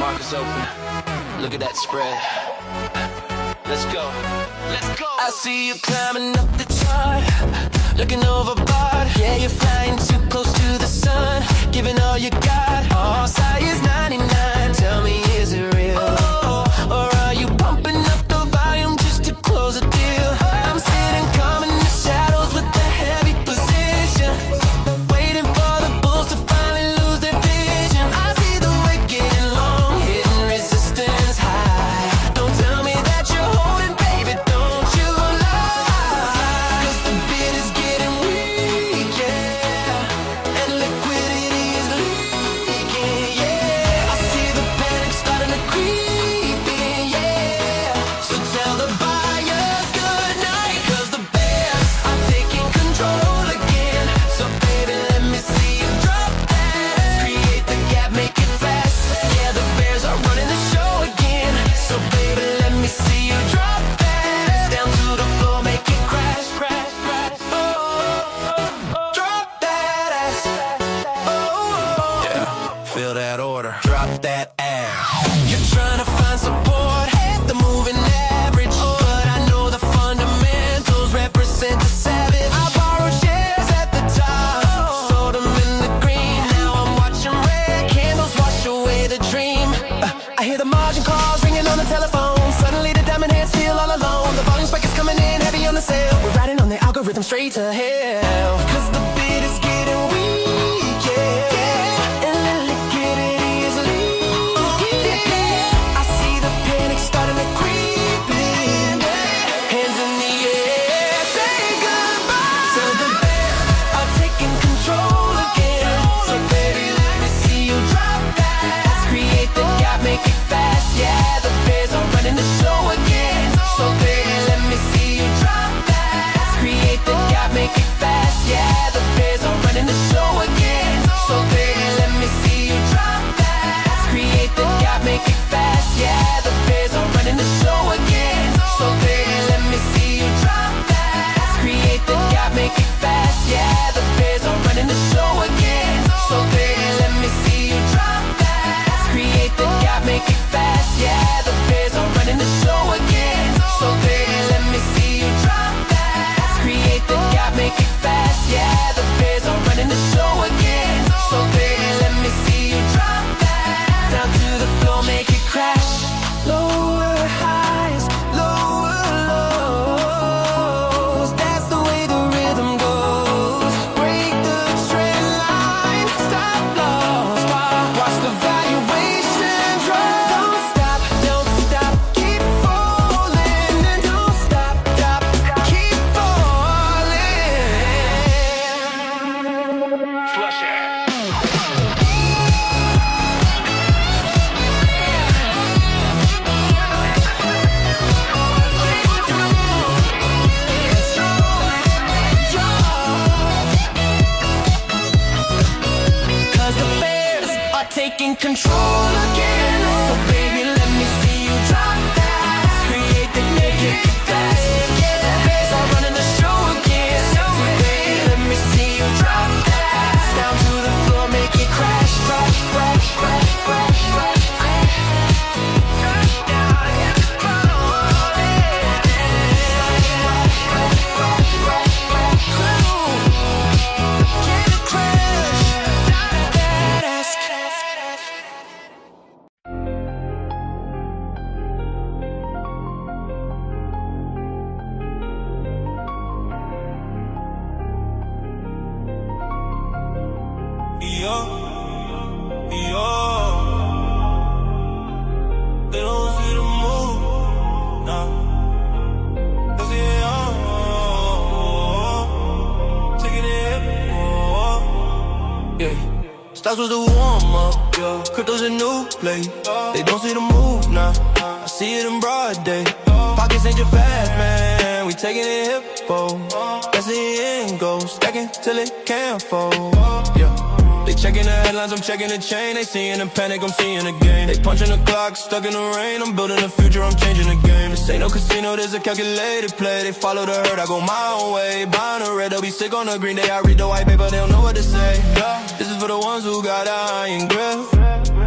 Market's open. Look at that spread. Let's go. Let's go. I see you climbing up the chart, looking overboard. Yeah, you're flying too close to the sun, giving all you got. All size 99. Tell me, is it real? Or are you pumping up the volume just to close a deal? I'm sitting calm in the shadows with the heavy position, waiting for the bulls to finally lose their vision. I see the weight getting long, hitting resistance high. Don't tell me that you're holding, baby, don't you lie. 'Cause the bid is getting weak, yeah, and liquidity is leaking, yeah. I see the panic starting to creep in, yeah. So tell the buyers good night, 'cause the bears are taking control again. So baby, let me see you drop that. Create the gap, make it fast. Yeah, the bears are running the show again. So baby, let me see you drop that. Down to the floor, make it crash, crash, crash. Drop that ass. Yeah, feel that order. Drop that ass. You're trying to find support at the moving average, but I know the fundamentals represent the savage. I borrowed shares at the top, sold them in the green. Now I'm watching red candles wash away the dream. I hear the margin calls ringing on the telephone. Suddenly the diamond hands feel all alone. The volume spike is coming in heavy on the sale. We're riding on the algorithm straight to hell, 'cause the bid is getting weak, yeah, and the liquidity is leaking. I see the panic starting to creep in. Hands in the air, say goodbye. So the bears are taking control again. So baby, let me see you drop that. Create the gap, make it fast. Yeah, the bears are running the show again. So baby, let me see you drop that. Create the gap, make it fast. Yeah, the bears are running the show again. So baby, let me see you drop that. Create the gap, make it fast. Yeah, the bears are running the show again. So baby, let me see you drop that. Create the gap, make it fast. Yeah, the bears are running the show again. So baby, let me see you drop that. Create the gap, make it fast. Yeah, the bears are running the show again. So baby, let me see you drop that. Create the gap, make it fast. Yeah, the bears are running the show again. So baby, let me see you drop that. Down to the floor, make it crash. Lower highs, lower lows. That's the way the rhythm goes. Break the trend line, stop loss. Watch the valuation drop. Don't stop, keep falling, and don't stop, keep falling. Flush it. Cause the bears are taking control again. So baby, let me see you drop that. Create the make it fast. Yeah, the bears are running the show again. So baby, let me see you drop that. Down to the floor, make it crash, crash, crash, crash, crash, crash. They don't see the move, nah. They see it, taking it, yeah. Stocks was the warm up, yeah. Crypto's a new play. They don't see the move, nah. I see it in broad day. Pockets ain't your fast, man. We taking it hippo. That's the end goal. Stacking till it can't fold, yeah. They checking the headlines, I'm checking the chain. They seeing the panic, I'm seeing the game. They punching the clock, stuck in the rain. I'm building the future, I'm changing the game. This ain't no casino, there's a calculated play. They follow the herd, I go my own way. Buying the red, they'll be sick on the green day. I read the white paper, they don't know what to say, yeah. This is for the ones who got iron grip.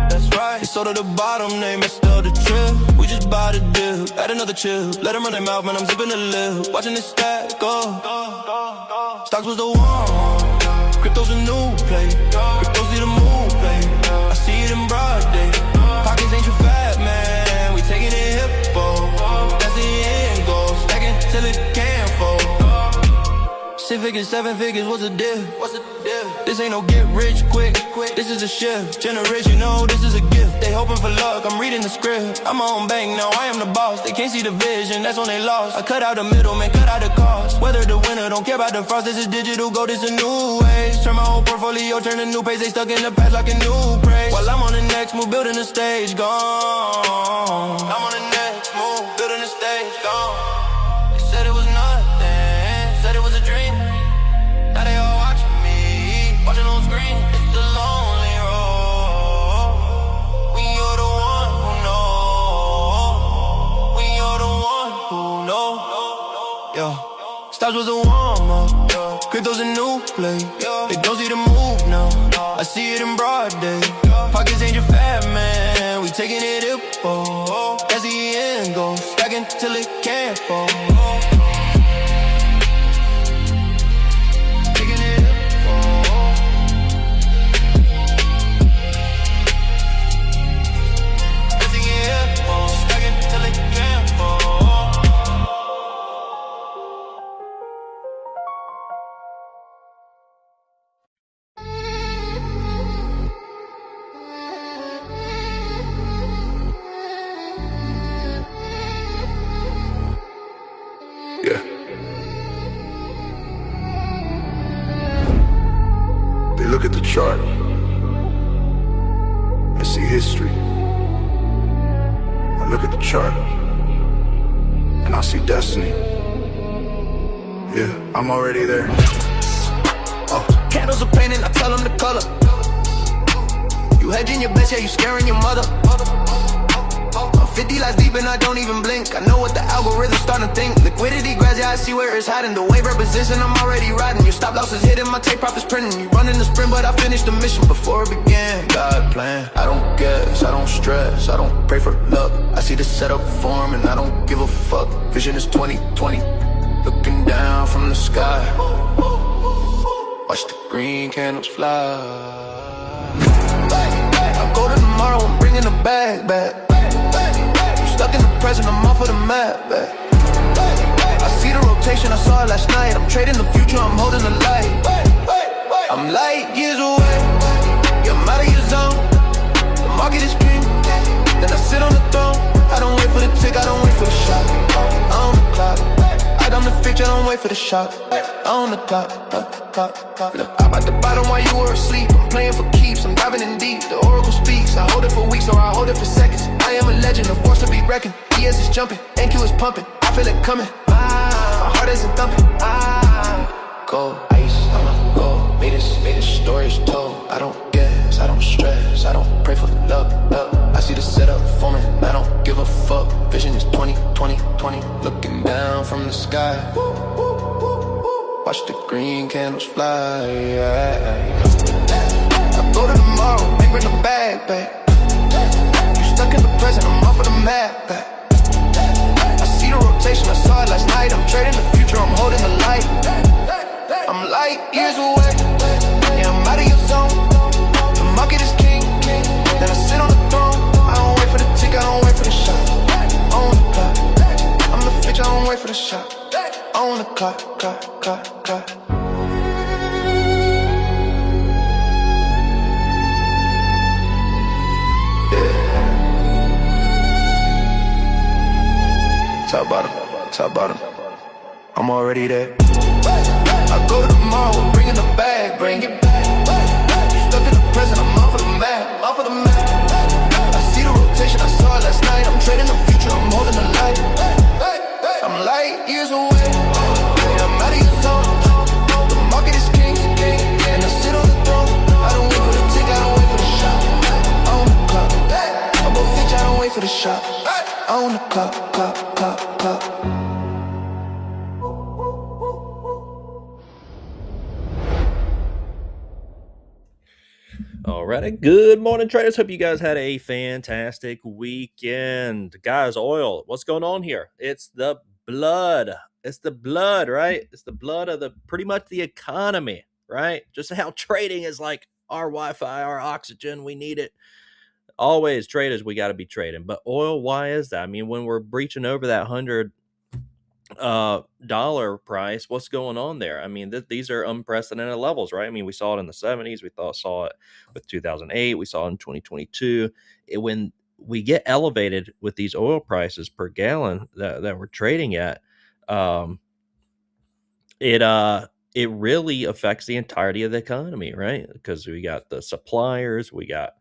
That's They sold at the bottom, they messed up the trip. We just bought a deal, add another chill. Let them run their mouth, man, I'm zipping the lip. Watching it stack go. Stocks was the one, crypto's a new play. Crypto see the moon play, I see it in broad day. Pockets ain't too fat, man, we taking it hippo. That's the end goal, stacking till it can't fold. 6 figures, 7 figures, what's the deal? This ain't no get rich quick, this is a shift. Generational, this is a gift. They hoping for luck, I'm reading the script. I'm my own bank, now I am the boss. They can't see the vision, that's when they lost. I cut out the middleman, cut out the cost. Whether the winner, don't care about the frost. This is digital gold, this a new age. Turn my whole portfolio, turn a new page. They stuck in the past like a new praise. While I'm on the next move, building the stage, gone. I'm on the next move, building the stage, gone. They said it was nothing, said it was a dream. Now they all watching me, watching on screen. It's a lonely road. When you're the one who knows. When you're the one who knows. Yeah. Stocks was a warm-up, crypto's a new play. They don't see the move now, I see it in broad day. Pockets ain't your fat, man, we taking it hippo. That's the end goal, stacking till it can't fall. Yeah. They look at the chart and see history. I look at the chart and I see destiny. Yeah, I'm already there. Candles are painting, I tell them the color. You hedging your bets, yeah, you scaring your mother. I'm 50 lights deep and I don't even blink. I know what the algorithm's starting to think. Liquidity grabs, yeah, I see where it's hiding. The wave reposition, I'm already riding. Your stop loss is hitting, my take profits printing. You running the sprint, but I finished the mission before it began. God plan, I don't guess, I don't stress, I don't pray for luck. I see the setup form and I don't give a fuck. Vision is 2020, looking down from the sky. Watch the green candles fly. I go to tomorrow, I'm bringing the bag back. Stuck in the present, I'm off of the map back. I see the rotation, I saw it last night. I'm trading the future, I'm holding the light. I'm light years away, yeah, I'm out of your zone. The market is king, then I sit on the throne. I don't wait for the tick, I don't wait for the shot. On the clock, I done the fix, I don't wait for the shot. On the clock, look, I'm at the bottom while you were asleep. I'm playing for keeps, I'm diving in deep. The oracle speaks, I hold it for weeks or I hold it for seconds. I am a legend, a force to be reckoned. ES is jumping, NQ is pumping, I feel it coming. My heart isn't thumping. Go, ice, I'ma go. Made this stories told. I don't guess, I don't stress, I don't pray for luck. I see the setup forming, I don't give a fuck. Vision is 2020, looking down from the sky. Watch the green candles fly. I go to tomorrow, make bring the bag back. You stuck in the present, I'm off of the map back. I see the rotation, I saw it last night. I'm trading the future, I'm holding the light. I'm light years away, yeah, I'm out of your zone. The market is king, then I sit on the throne. I don't wait for the tick, I don't wait for the shot. On the clock, I'm the fix, I don't wait for the shot. On the clock. Top bottom, I'm already there. I go to tomorrow, bringing the bag, bring it back. Stuck in the present, I'm off of the map, I see the rotation, I saw it last night. I'm trading the future, I'm holding the light. I'm light years away, yeah, I'm out of your zone. The market is king, and I sit on the throne. I don't wait for the tick, I don't wait for the shot. On the clock, I'm a bitch, I don't wait for the shot. On the clock. Alrighty. Good morning, traders. Hope you guys had a fantastic weekend. Guys, oil, what's going on here? It's the blood. It's the blood, right? It's the blood of the pretty much the economy, right? Just how trading is like our Wi-Fi, our oxygen. We need it. Always traders, we got to be trading. But oil, why is that? I mean, when we're breaching over that $100 price, what's going on there? I mean, these are unprecedented levels, right? I mean, we saw it in the 70s, saw it with 2008, we saw it in 2022. When we get elevated with these oil prices per gallon that we're trading at, um it it really affects the entirety of the economy, right? Because we got the suppliers, we got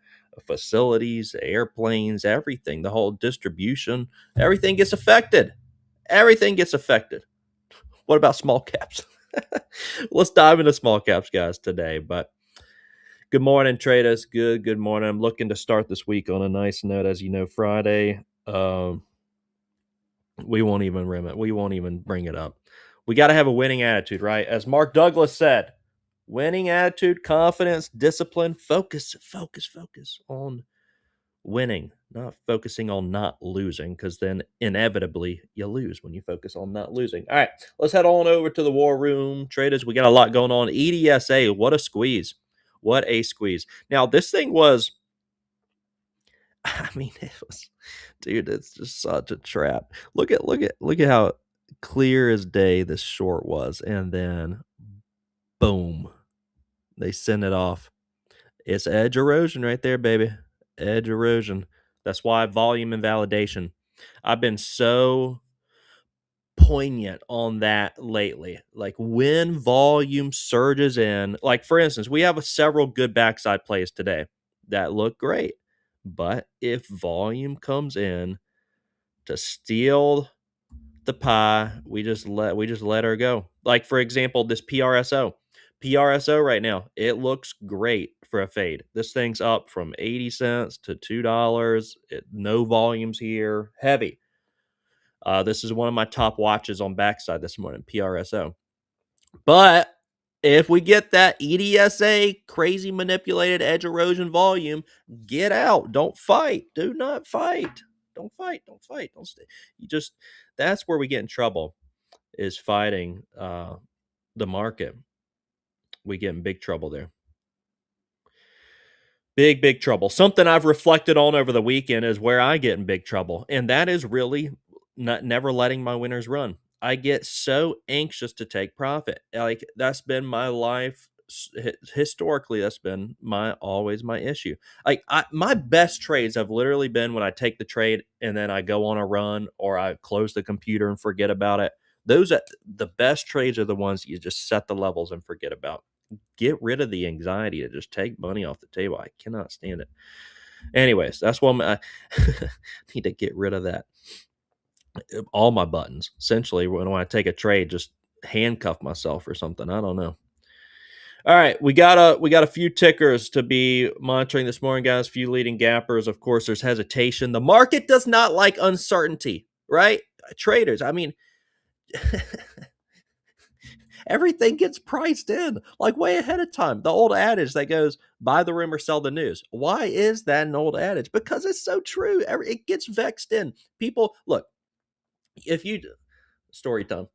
facilities, airplanes, everything, the whole distribution, everything gets affected. Everything gets affected. What about small caps? Let's dive into small caps, guys, today. But good morning, traders. Good morning. I'm looking to start this week on a nice note. As you know, Friday, we won't even rim it. We won't even bring it up. We got to have a winning attitude, right? As Mark Douglas said, winning attitude, confidence, discipline, focus on winning, not focusing on not losing, because then inevitably you lose when you focus on not losing. All right, let's head on over to the war room. Traders, we got a lot going on. EDSA, what a squeeze. What a squeeze. Now, this thing was, I mean, it was, dude, it's just such a trap. Look at how clear as day this short was, and then boom, they send it off. It's edge erosion right there, baby. Edge erosion. That's why volume invalidation. I've been so poignant on that lately. Like when volume surges in, like for instance, we have several good backside plays today that look great. But if volume comes in to steal the pie, we just let her go. Like for example, this PRSO right now, it looks great for a fade. This thing's up from 80 cents to $2. No volumes here, heavy. This is one of my top watches on backside this morning, PRSO. But if we get that EDSA crazy manipulated edge erosion volume, get out. Don't fight. Do not fight. Don't fight. Don't fight. Don't stay. That's where we get in trouble, is fighting the market. We get in big trouble there. Big trouble. Something I've reflected on over the weekend is where I get in big trouble. And that is really never letting my winners run. I get so anxious to take profit. Like that's been my life historically. That's been always my issue. Like my best trades have literally been when I take the trade and then I go on a run or I close the computer and forget about it. The best trades are the ones you just set the levels and forget about. Get rid of the anxiety to just take money off the table. I cannot stand it. Anyways, that's why I need to get rid of that. All my buttons, essentially, when I take a trade, just handcuff myself or something. I don't know. All right, we got a few tickers to be monitoring this morning, guys. Few leading gappers. Of course, there's hesitation. The market does not like uncertainty, right? Traders, I mean, everything gets priced in like way ahead of time. The old adage that goes, buy the rumor, sell the news. Why is that an old adage? Because it's so true. It gets vexed in. People, look, if you, story time,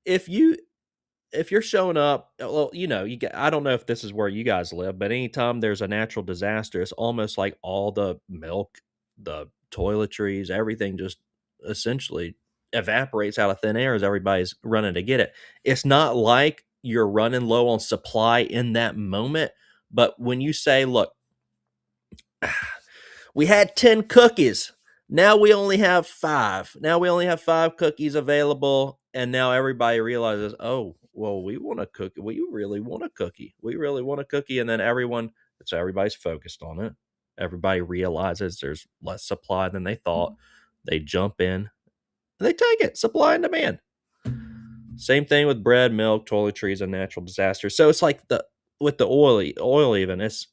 if you're showing up, well, I don't know if this is where you guys live, but anytime there's a natural disaster, it's almost like all the milk, the toiletries, everything just essentially evaporates out of thin air as everybody's running to get it. It's not like you're running low on supply in that moment, but when you say, look, we had 10 cookies. Now we only have 5. Now we only have 5 cookies available. And now everybody realizes, oh, well, we want a cookie. We really want a cookie. We really want a cookie. And then everybody's focused on it. Everybody realizes there's less supply than they thought. They jump in and they take it. Supply and demand. Same thing with bread, milk, toiletries, and natural disasters. So it's like with the oil even, it's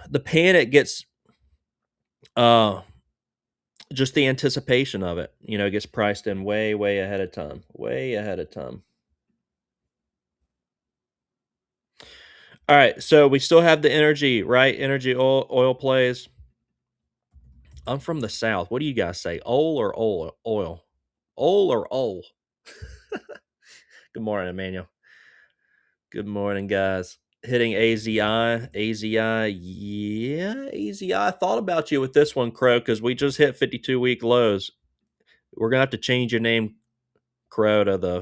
the panic gets just the anticipation of it, gets priced in way ahead of time. Way ahead of time. All right, so we still have the energy, right? Energy oil plays. I'm from the South. What do you guys say? Oil or oil? Oil. Oil or oil? Good morning, Emmanuel. Good morning, guys. Hitting AZI. AZI. Yeah, AZI. I thought about you with this one, Crow, because we just hit 52-week lows. We're going to have to change your name, Crow, to the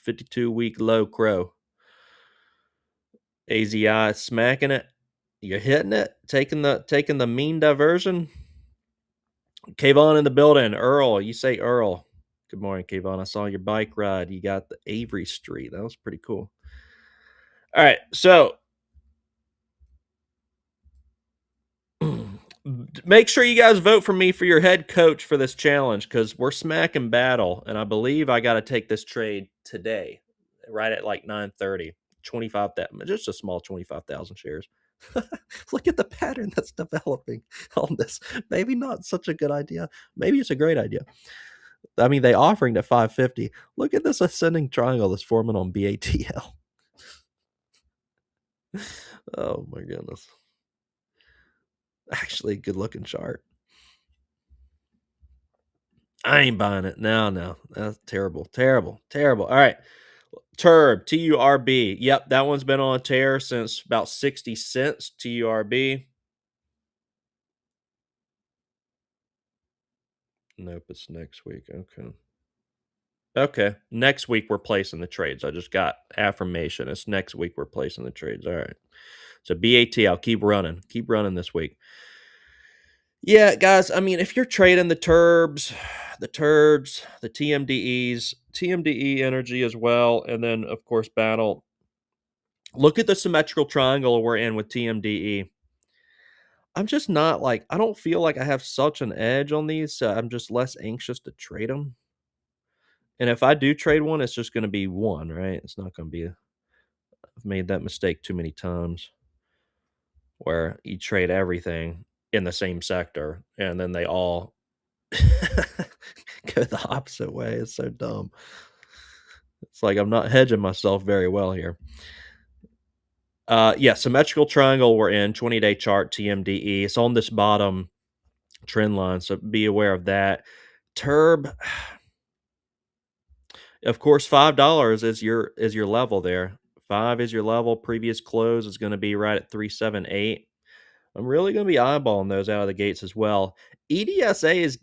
52-week low, Crow. AZI smacking it. You're hitting it, taking the mean diversion. Kayvon in the building. Earl, you say Earl. Good morning, Kayvon. I saw your bike ride. You got the Avery Street. That was pretty cool. All right, so make sure you guys vote for me for your head coach for this challenge because we're smacking BATL, and I believe I got to take this trade today, right at like 9:30. 25,000, just a small 25,000 shares. Look at the pattern that's developing on this. Maybe not such a good idea. Maybe it's a great idea. I mean, they offering at 550. Look at this ascending triangle that's forming on BATL. Oh my goodness. Actually, good looking chart. I ain't buying it. No. That's terrible. Terrible. All right. Turb, TURB. Yep, that one's been on a tear since about 60 cents. TURB. Nope, it's next week. Okay. Next week we're placing the trades. I just got affirmation. It's next week we're placing the trades. All right. So BAT, I'll keep running. Keep running this week. Yeah, guys, I mean, if you're trading the turbs, the TMDEs, TMDE energy as well, and then of course BATL. Look at the symmetrical triangle we're in with TMDE. I'm just not like I don't feel like I have such an edge on these, so I'm just less anxious to trade them. And if I do trade one, it's just going to be one, right? It's not going to be I've made that mistake too many times where you trade everything in the same sector and then they all go the opposite way. It's so dumb. It's like I'm not hedging myself very well here. Yeah, symmetrical triangle we're in, 20-day chart TMDE. It's on this bottom trend line, so be aware of that. Turb, of course, $5 is your level there. 5 is your level. Previous close is going to be right at 378. I'm really going to be eyeballing those out of the gates as well. EDSA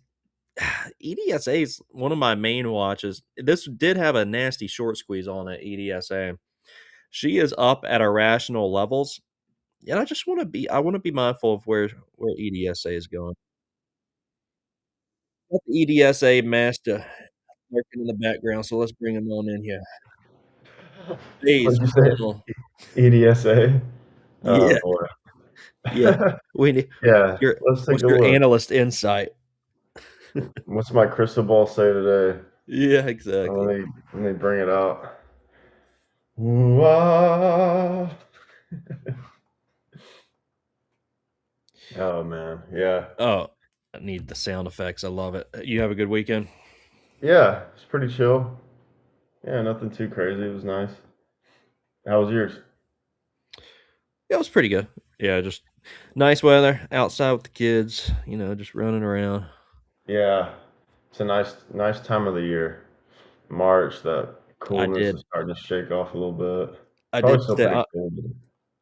is one of my main watches. This did have a nasty short squeeze on it. EDSA. She is up at irrational levels. And I just want to be mindful of where EDSA is going. Got the EDSA master working in the background, so let's bring him on in here. Please, What'd you what's say? going on? EDSA? Oh Yeah, boy. yeah. We need Yeah, let's take what's a your look. analyst insight? What's my crystal ball say today? Yeah, exactly. Let me bring it out. Ooh, ah. Oh man, yeah. Oh, I need the sound effects. I love it. You have a good weekend? Yeah, it's pretty chill. Yeah, nothing too crazy. It was nice. How was yours? Yeah, it was pretty good. Yeah, just nice weather outside with the kids, just running around. Yeah, it's a nice time of the year. March, that I coolness is did. starting to shake off a little bit. I Probably did still say pretty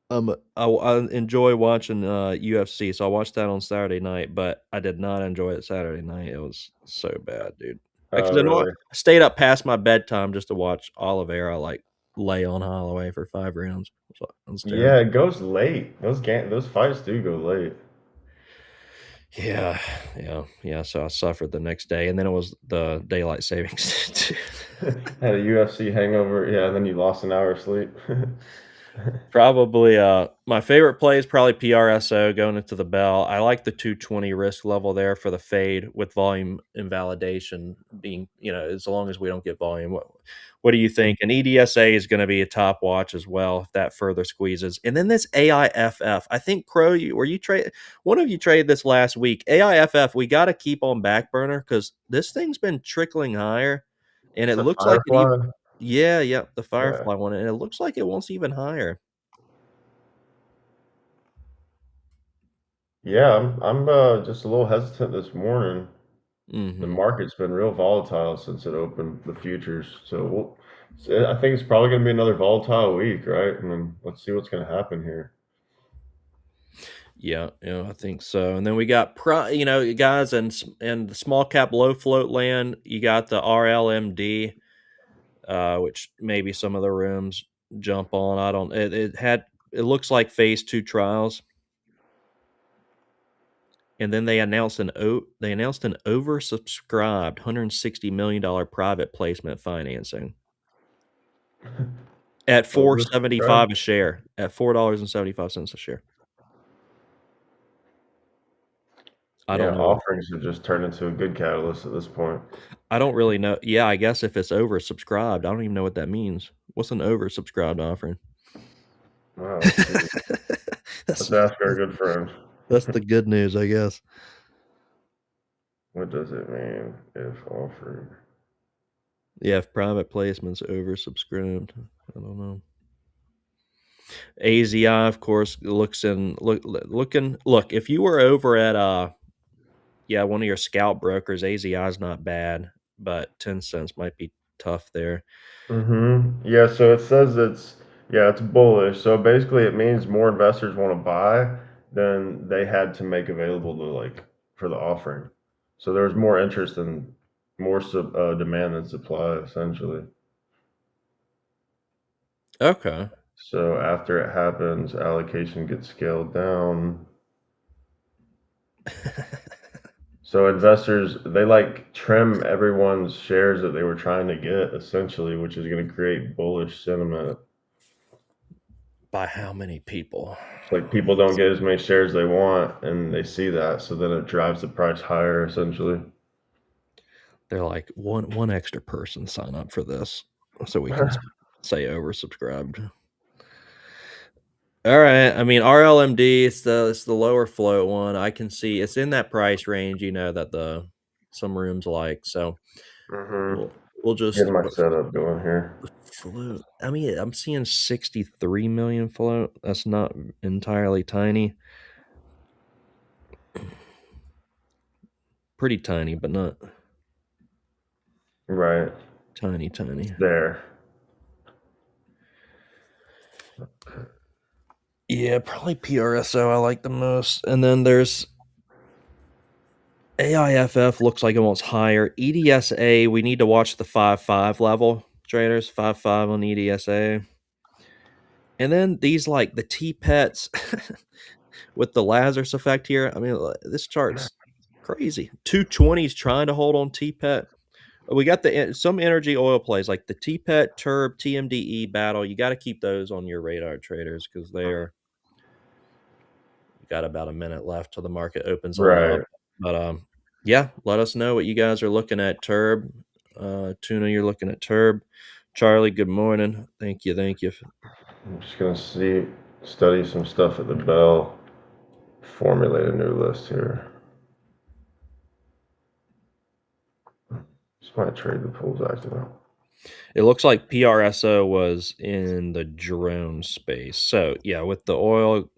cool, but I enjoy watching UFC, so I watched that on Saturday night, but I did not enjoy it Saturday night. It was so bad, dude. Because I really. stayed up past my bedtime just to watch Oliveira like lay on Holloway for 5 rounds. So it was terrible. Yeah, it goes late. Those fights do go late. Yeah. So I suffered the next day, and then it was the daylight savings. too. Had a UFC hangover. Yeah, and then you lost an hour of sleep. Probably my favorite play is probably PRSO going into the bell. I like the 220 risk level there for the fade with volume invalidation being, as long as we don't get volume. What do you think? And EDSA is going to be a top watch as well if that further squeezes. And then this AIFF. I think Crow, one of you traded this last week. AIFF, we got to keep on back burner because this thing's been trickling higher, and it The looks like it. Firefly. Yeah, the Yeah. Firefly one, and it looks like it wants even higher. Yeah, I'm just a little hesitant this morning. The Mm-hmm. market's been real volatile since it opened the futures, so I think it's probably going to be another volatile week, right? And then let's see what's going to happen here. Yeah, I think so. And then we got guys, and the small cap low float land. You got the RLMD, which maybe some of the rooms jump on. I don't. It looks like phase two trials, and then they announced an oversubscribed $160 million private placement financing at $4.75 Oversubscribed. a share, at $4.75 a share. I Yeah, don't know. offerings have just turned into a good catalyst at this point. I don't really know. Yeah, I guess if it's oversubscribed, I don't even know what that means. What's an oversubscribed offering? Wow, let's see. that's Let's ask our good friend. that's the good news, I guess. What does it mean if offered? Yeah, if private placement's oversubscribed, I don't know. AZI, of course, look. If you were over at one of your scout brokers, AZI is not bad, but 10 cents might be tough there. Yeah, so it says it's bullish. So basically it means more investors want to buy than they had to make available to like for the offering. So there's more interest and more demand than supply essentially. Okay. So after it happens, allocation gets scaled down. So investors they like trim everyone's shares that they were trying to get essentially, which is going to create bullish sentiment. By how many people? It's like people don't get as many shares they want, and they see that, so then it drives the price higher, essentially. They're like one extra person sign up for this, so we can say oversubscribed. All right. I mean, RLMD, it's the lower float one. I can see it's in that price range, that the some rooms like. So hmm we'll just Getting my setup going here. float. I mean, I'm seeing 63 million float. That's not entirely tiny. Pretty tiny, but not Right tiny. there. Yeah, probably PRSO I like the most. And then there's AIFF looks like it wants higher. EDSA, we need to watch the 5.5 level traders, 5.5 on EDSA. And then these like the TPETs with the Lazarus effect here. I mean, this chart's crazy. 220's trying to hold on TPET. We got some energy oil plays like the TPET, Turb, TMDE battle. You got to keep those on your radar, traders, because they're got about a minute left till the market opens on up. Right. But yeah, let us know what you guys are looking at. Turb, Tuna, you're looking at Turb. Charlie, good morning. Thank you. I'm just gonna study some stuff at the bell, formulate a new list here. Just might trade the pools actually. It looks like PRSO was in the drone space. So yeah, with the oil,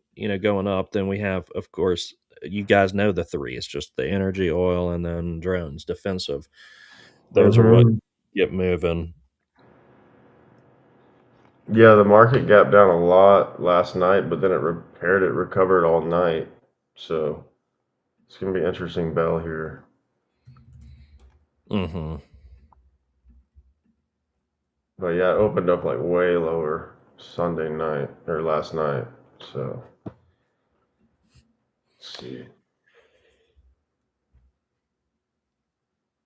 going up, then we have, of course, you guys know the three. It's just the energy, oil, and then drones, defensive. Those are what hmm get moving. Yeah, the market gapped down a lot last night, but then it recovered all night. So it's gonna be an interesting bell here. Mm-hmm. But yeah, it opened up like way lower Sunday night or last night. So let's see.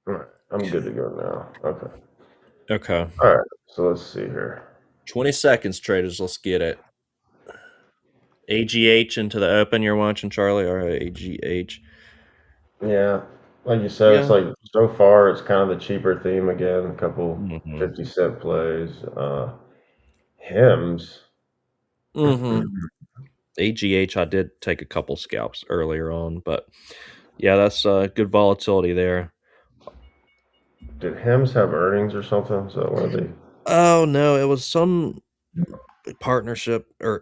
All right, I'm good to go now. Okay. Okay. All right. So let's see here. 20 seconds, traders. Let's get it. AGH into the open you're watching, Charlie, or AGH. Yeah, like you said, it's Yeah. like so far it's kind of the cheaper theme again. A couple Mm-hmm. 50 cent plays. Hims. Mm-hmm. AGH, I did take a couple scalps earlier on, but yeah, that's good volatility there. Did Hims have earnings or something? So one of the Oh no, it was some partnership or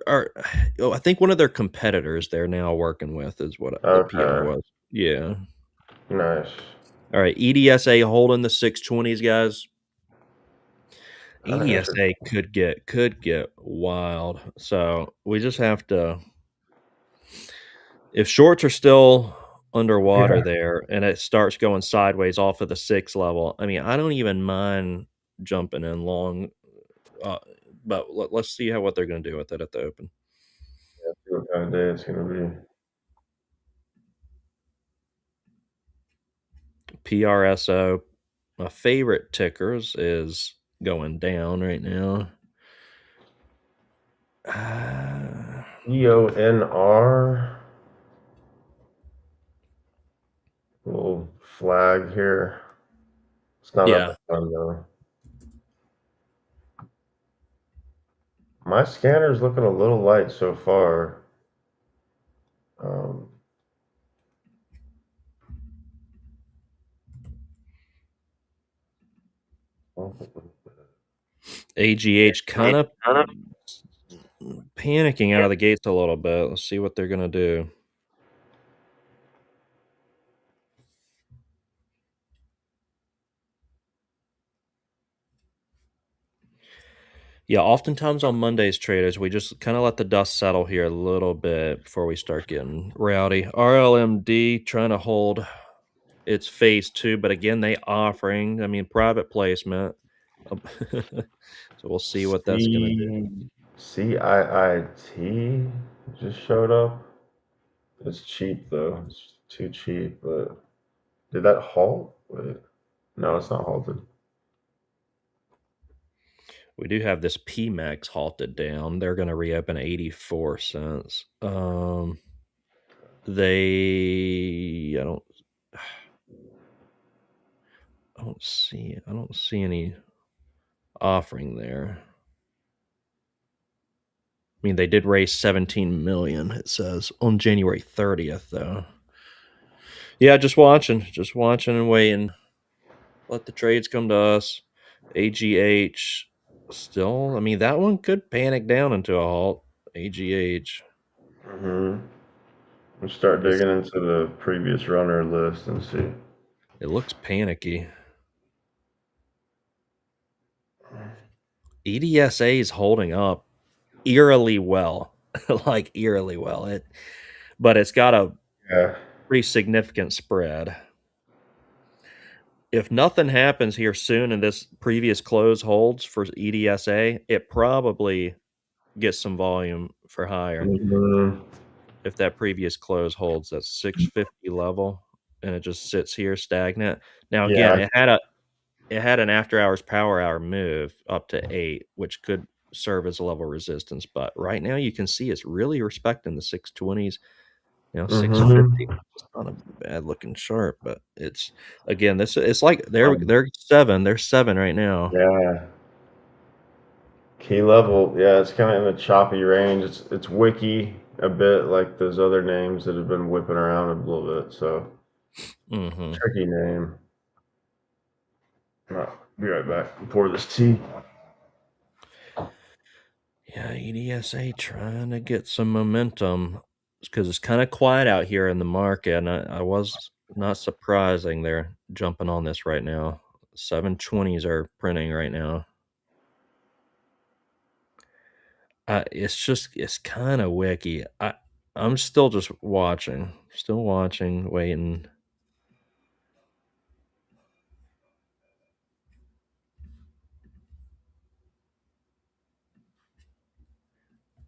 oh, I think one of their competitors they're now working with is what the PR Okay, was. Yeah. nice. All right, EDSA holding the 620s, guys. Interesting. EDSA could get wild. So we just have to if shorts are still underwater Yeah. there and it starts going sideways off of the 6 level, I mean, I don't even mind jumping in long, uh, but let's see what they're gonna do with it at the open. See what kind of day it's gonna be. PRSO, my favorite tickers is going down right now. EONR. Little flag here. It's not at Yeah, the front though. My scanner's looking a little light so far. Um, AGH kind of panicking out of the gates a little bit. Let's see what they're gonna do. Yeah, oftentimes on Mondays, traders, we just kind of let the dust settle here a little bit before we start getting rowdy. RLMD trying to hold its phase two, but again, they offering, I mean, private placement. Um, so we'll see what that's gonna do. CIIT just showed up. It's cheap though. It's too cheap, but did that halt? Wait. No, it's not halted. We do have this PMAX halted down. They're gonna reopen 84 cents. They I don't see any offering there. I mean, they did raise 17 million, it says, on January 30th, though. Yeah, just watching and waiting. Let the trades come to us. AGH still, I mean, that one could panic down into a halt. AGH. Mm-hmm. We'll start It's, digging into the previous runner list and see. it looks panicky. EDSA is holding up eerily well, like eerily well. But it's got a Yeah. pretty significant spread. If nothing happens here soon and this previous close holds for EDSA, it probably gets some volume for higher. Mm-hmm. If that previous close holds that 650 level and it just sits here stagnant. Now again, Yeah. it had an after hours power hour move up to 8, which could serve as a level resistance, but right now you can see it's really respecting the 620s. 650, Mm-hmm. it's not a bad looking chart, but it's again, this it's like Um, they're 7 right now. yeah. Key level, yeah, it's kind of in a choppy range. It's wiki a bit like those other names that have been whipping around a little bit. So Mhm. tricky name. Be right back. Pour this tea. Yeah, EDSA trying to get some momentum because it's kind of quiet out here in the market, and I was not surprising they're jumping on this right now. 720s are printing right now. It's kind of wicky. I'm still just watching, waiting.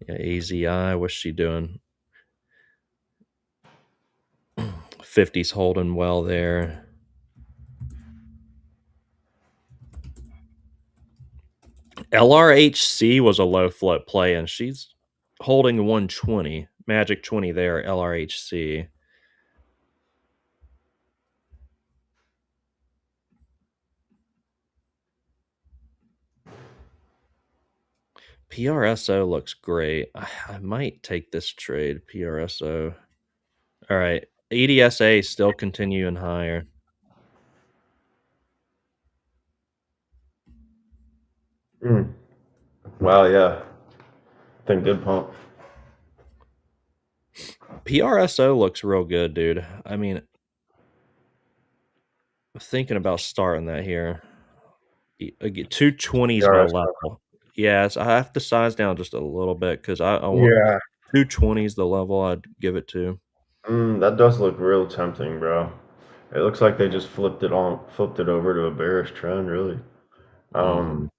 Yeah, AZI, what's she doing? 50's holding well there. LRHC was a low float play, and she's holding 120. Magic 20 there, LRHC. PRSO looks great. I might take this trade, PRSO. All right. EDSA still continuing higher. Mm. Wow, yeah. Thing did pump. PRSO looks real good, dude. I mean, I'm thinking about starting that here. 220 is my PRSO. level. Yes, I have to size down just a little bit because I want Yeah. 220 is the level I'd give it to. That does look real tempting, bro. It looks like they just flipped it over to a bearish trend, really. Mhm.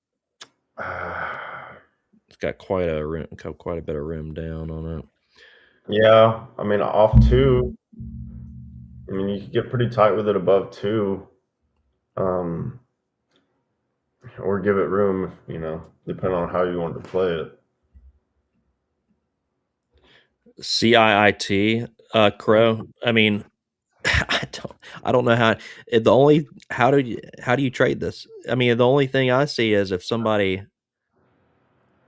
Ah, It's got quite a bit of room down on it. yeah, I mean, off two, I mean, you could get pretty tight with it above two, um, or give it room, depending on how you want to play it. CIIT, Crow. I mean, I don't know how do you trade this? I mean, the only thing I see is if somebody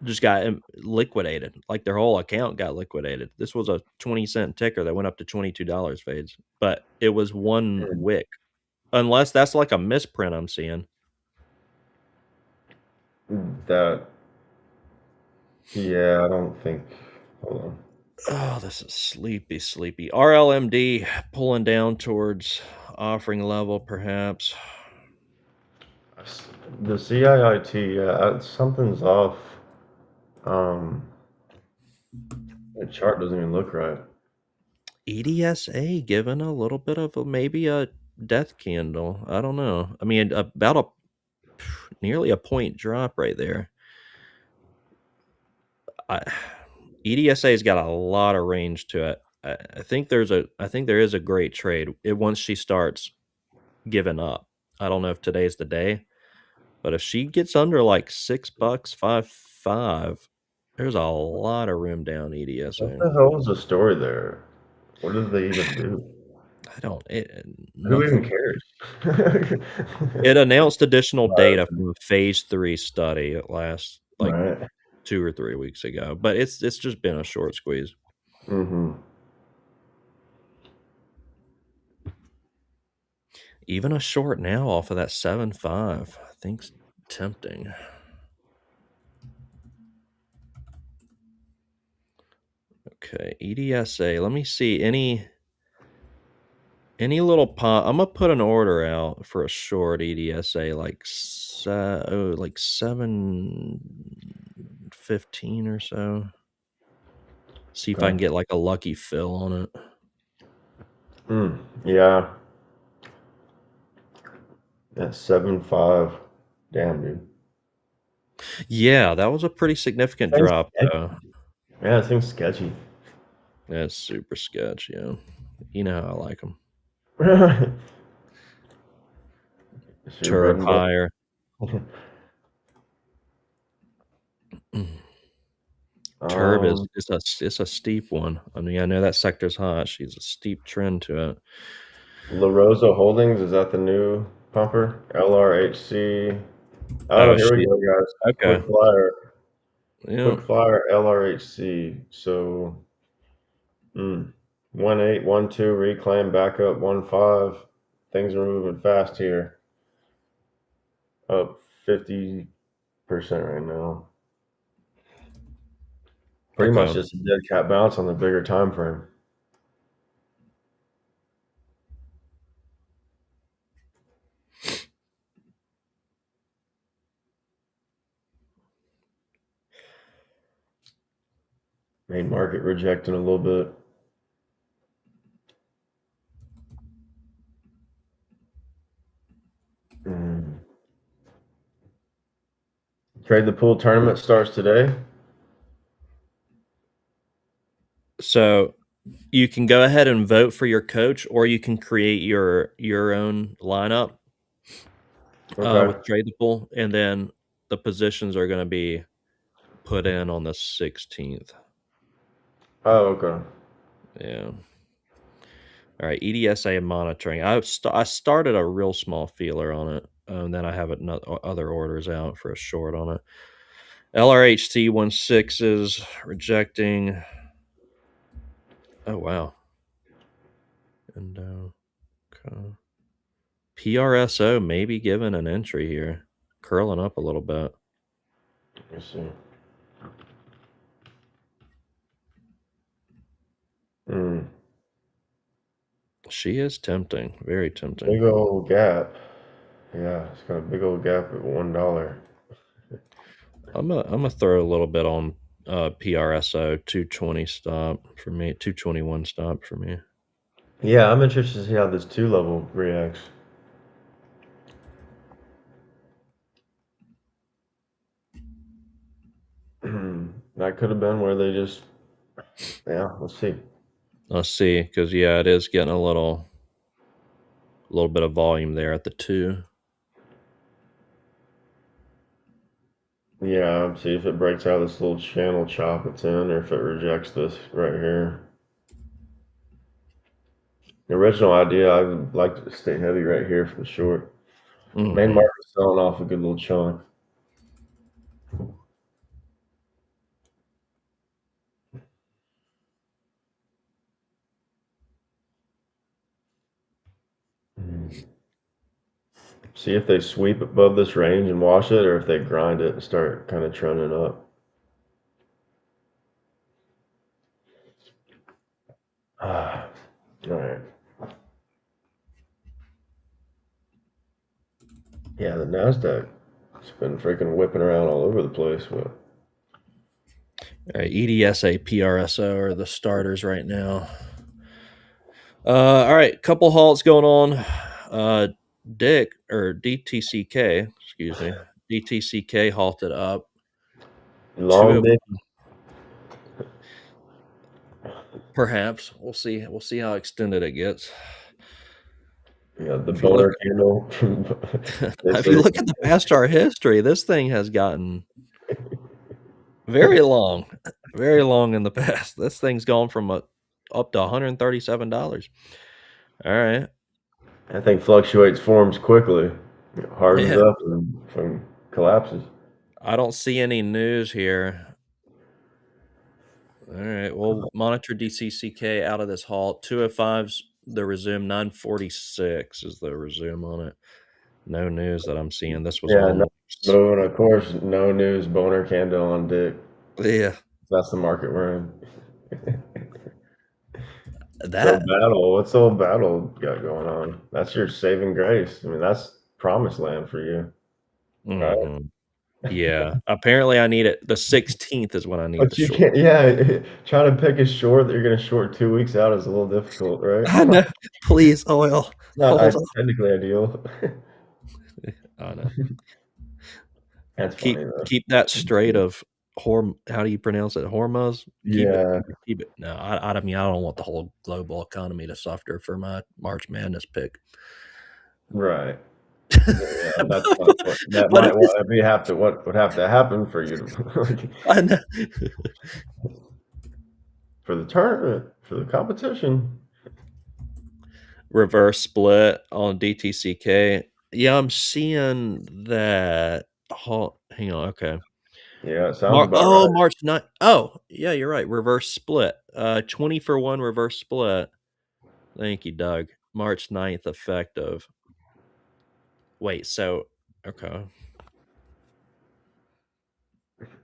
just got liquidated, like their whole account got liquidated. This was a 20-cent ticker that went up to $22 fades, but it was one Hmm. wick. Unless that's like a misprint I'm seeing. That, yeah, I don't think. Hold on. Oh, this is sleepy. RLMD pulling down towards offering level, perhaps. The CIIT, yeah, something's off. Um, the chart doesn't even look right. EDSA given a little bit of maybe a death candle. I don't know. I mean, about nearly a point drop right there. EDSA's got a lot of range to it. I think there is a great trade. Once she starts giving up. I don't know if today's the day, but if she gets under like $6, 5.5, there's a lot of room down What EDSA. the hell was the story there? What did they even do? I don't Who even nothing. cares? It announced additional data from a phase 3 study last like Right. 2 or 3 weeks ago, but it's just been a short squeeze. Mm-hmm. Even a short now off of that 7.5, I think's tempting. Okay, EDSA. Let me see any little pop. I'm gonna put an order out for a short EDSA like 7.15 or so. See if I Okay. can get like a lucky fill on it. Yeah. That's 7.5. Damn, dude. Yeah, that was a pretty significant Thing's drop sketchy. though. Yeah, this thing's sketchy. That's super sketch, yeah. You know how I like them. It's your bread Turb and higher. butter. Turb is Um, it's a steep one. I mean, I know that sector's hot. She's a steep trend to it. La Rosa Holdings, is that the new pumper? LRHC. Oh, Oh, here we she go, guys. okay. Quick flyer. Yeah. Quick flyer LRHC. So, 1812 reclaim back up 15. Things are moving fast here. Up 50% right now. Pretty much Okay. just a dead cat bounce on the bigger time frame. Main market rejecting a little bit. Mm. Trade the pool tournament starts today. So you can go ahead and vote for your coach, or you can create your own lineup Okay. with Trade the Pool, and then the positions are going to be put in on the 16th. Oh, okay. Yeah. All right. EDSA monitoring. I started a real small feeler on it, and then I have other orders out for a short on it. LRHC 16 is rejecting. Oh wow. And okay. PRSO maybe given an entry here, curling up a little bit. Let me see. She is tempting, very tempting. Big old gap. Yeah, it's got a big old gap at $1. I'm gonna throw a little bit on PRSO 220 stop for me, 221 stop for me. Yeah, I'm interested to see how this 2 level reacts. That could have been where they just, yeah, let's see. Let's see, because yeah, it is getting a little bit of volume there at the 2. Yeah, see if it breaks out of this little channel chop it's in, or if it rejects this right here. The original idea, I would like to stay heavy right here for the short. Main market's selling off a good little chunk. See if they sweep above this range and wash it, or if they grind it and start kind of trending up. All right. Yeah, the NASDAQ has been freaking whipping around all over the place. But All right, EDSA, PRSO are the starters right now. All right, couple halts going on. Dick or DTCK, excuse me, DTCK halted up. Two long of dick. perhaps we'll see. We'll see how extended it gets. Yeah, the If you look, boner candle. if you look at the past chart history, this thing has gotten very long in the past. This thing's gone from up to $137. All right. That thing fluctuates forms quickly, hardens Yeah. up and collapses. I don't see any news here. All right. We'll monitor DCCK out of this halt. 205's the resume. 946 is the resume on it. No news that I'm seeing. This was Yeah, all no, news. boom, of course, no news, boner candle on dick. Yeah. That's the market we're in. So That. battle, what's old battle got going on? That's your saving grace. I mean, that's promised land for you, right? Mhm. Yeah. Apparently, I need it. The 16th is when I need the But you short. can't, yeah, trying to pick a short that you're going to short 2 weeks out is a little difficult, right? I know. Please, oil. Not Hold on. technically ideal. I know. That's Keep funny though. keep that straight of how do you pronounce it? Hormuz? Yeah, Keep it. No, I mean I don't want the whole global economy to suffer for my March Madness pick. right. Yeah, that's not what that But might it is, be have to what would have to happen for you to I know. for the tournament, for the competition. Reverse split on DTCK. Yeah, I'm seeing that. Hang on. Okay. Yeah, it sounds about Oh, right. March 9th. Oh, yeah, you're right. Reverse split. 20 for 1 reverse split. Thank you, Doug. March 9th effective. Wait, so okay.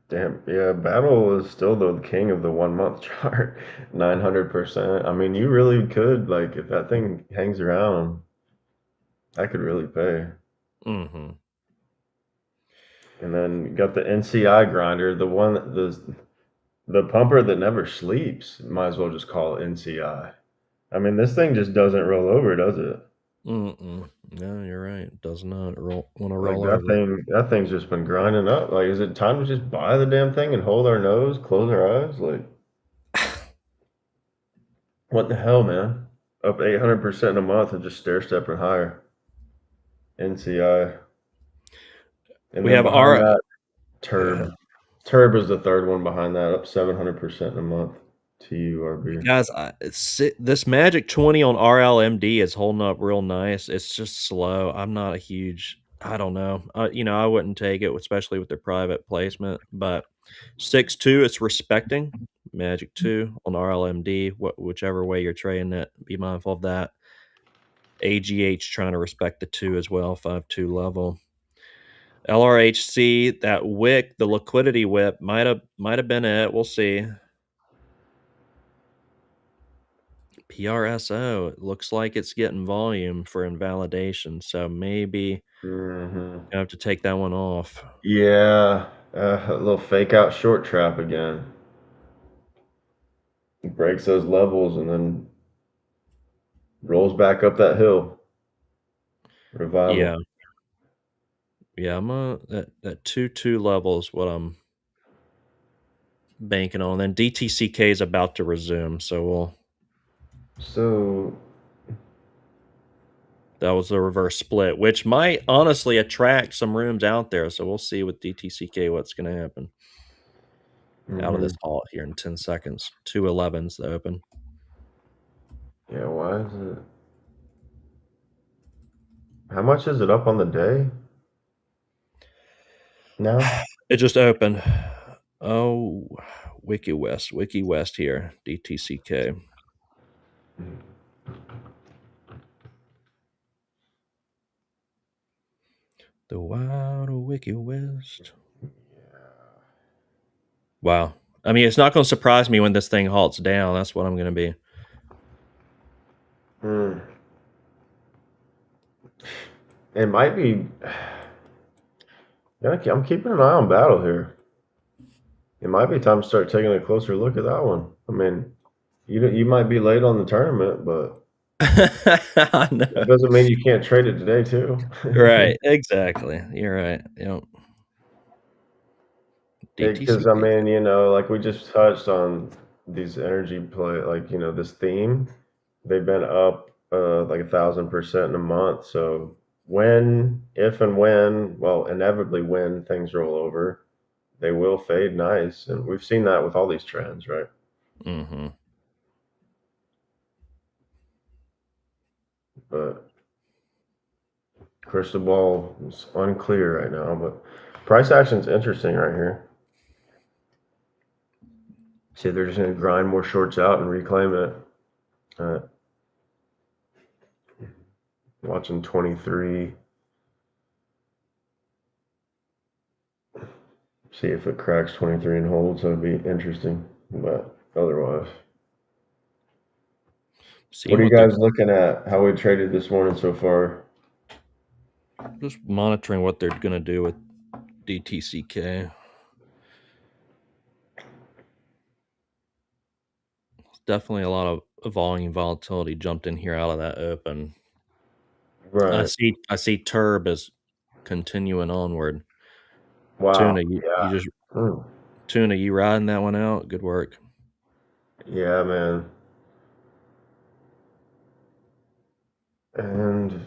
Damn, yeah, Battle is still the king of the 1 month chart, 900%. I mean, you really could like if that thing hangs around, that could really pay. Mm-hmm. And then you got the NCI grinder, the one the pumper that never sleeps. Might as well just call it NCI. I mean, this thing just doesn't roll over, does it? Mm-mm. No, you're right. It does not want to Like roll over. that thing's just been grinding up. Like, is it time to just buy the damn thing and hold our nose, close our eyes? Like, what the hell, man? Up 800% in a month and just stair stepping higher. NCI. And We then have behind our that, yeah. Turb. Turb is the third one behind that, up 700% in a month. TURB. Guys, this Magic 20 on RLMD is holding up real nice. It's just slow. I'm not a huge, I don't know. I wouldn't take it, especially with their private placement. But 6-2, it's respecting Magic 2 on RLMD. Whichever way you're trading it, be mindful of that. AGH trying to respect the 2 as well, 5-2 level. LRHC, that wick, the liquidity whip might have been it. We'll see. PRSO, it looks like it's getting volume for invalidation, so maybe Mm-hmm. I have to take that one off. Yeah, a little fake out short trap again. He breaks those levels and then rolls back up that hill. Revival. Yeah. Yeah, I'm that 2-2 level is what I'm banking on. Then DTCK is about to resume, so So, that was a reverse split, which might honestly attract some rooms out there. So we'll see with DTCK what's going to happen out of mhm. this halt here in 10 seconds. 211's the open. Yeah, why is it? How much is it up on the day now? It just opened. Oh, Wiki West here, DTCK. The wild Wiki West. Wow. I mean, it's not going to surprise me when this thing halts down. That's what I'm going to be. Hmm. It might be. Yeah, I'm keeping an eye on Battle here. It might be time to start taking a closer look at that one. I mean, you might be late on the tournament, but I that know. doesn't mean you can't trade it today too. Right. Exactly. You're right. Yep. Because I DTCK. mean, like we just touched on these energy play, like this theme, they've been up like 1,000% in a month. So if and when, well, inevitably when things roll over, they will fade nice, and we've seen that with all these trends, right? Mm-hmm. But crystal ball is unclear right now. But price action's interesting right here. See, they're just going to grind more shorts out and reclaim it. Uh, Watching 23. See if it cracks 23 and holds. That would be interesting. But otherwise, what Seeing are you what they're guys looking at? How we traded this morning so far? just monitoring what they're going to do with DTCK. Definitely a lot of volume volatility jumped in here out of that open. I Right. see Turb is continuing onward. Wow. Tuna, you just Tuna, you riding that one out? Good work. Yeah, man. And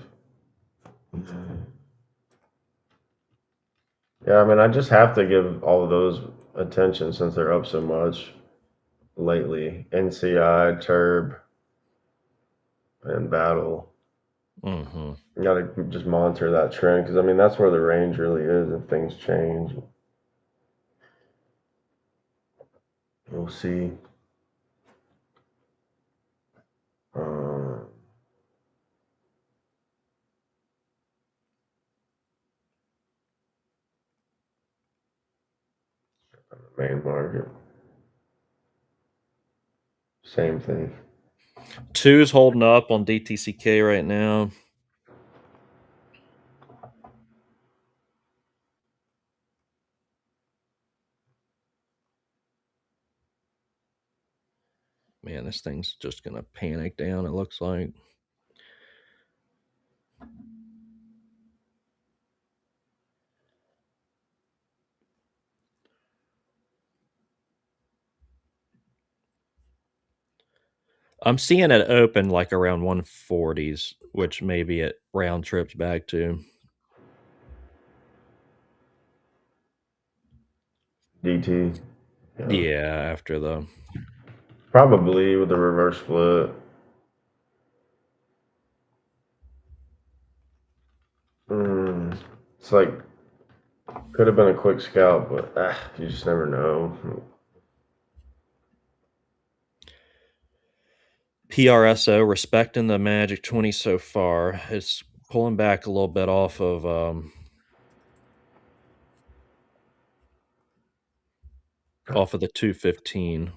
yeah, I mean, I just have to give all of those attention since they're up so much lately. NCI, Turb, and Battle. Mm-hmm. You got to just monitor that trend because I mean that's where the range really is. If things change, we'll see. Um, Main market, same thing. Two's holding up on DTCK right now. Man, this thing's just gonna panic down, it looks like. I'm seeing it open like around 140s, which maybe it round trips back to. DT, yeah, Yeah, after the probably with the reverse split. It's like could have been a quick scalp, but you just never know. PRSO respecting the Magic 20 so far. It's pulling back a little bit off of the 215.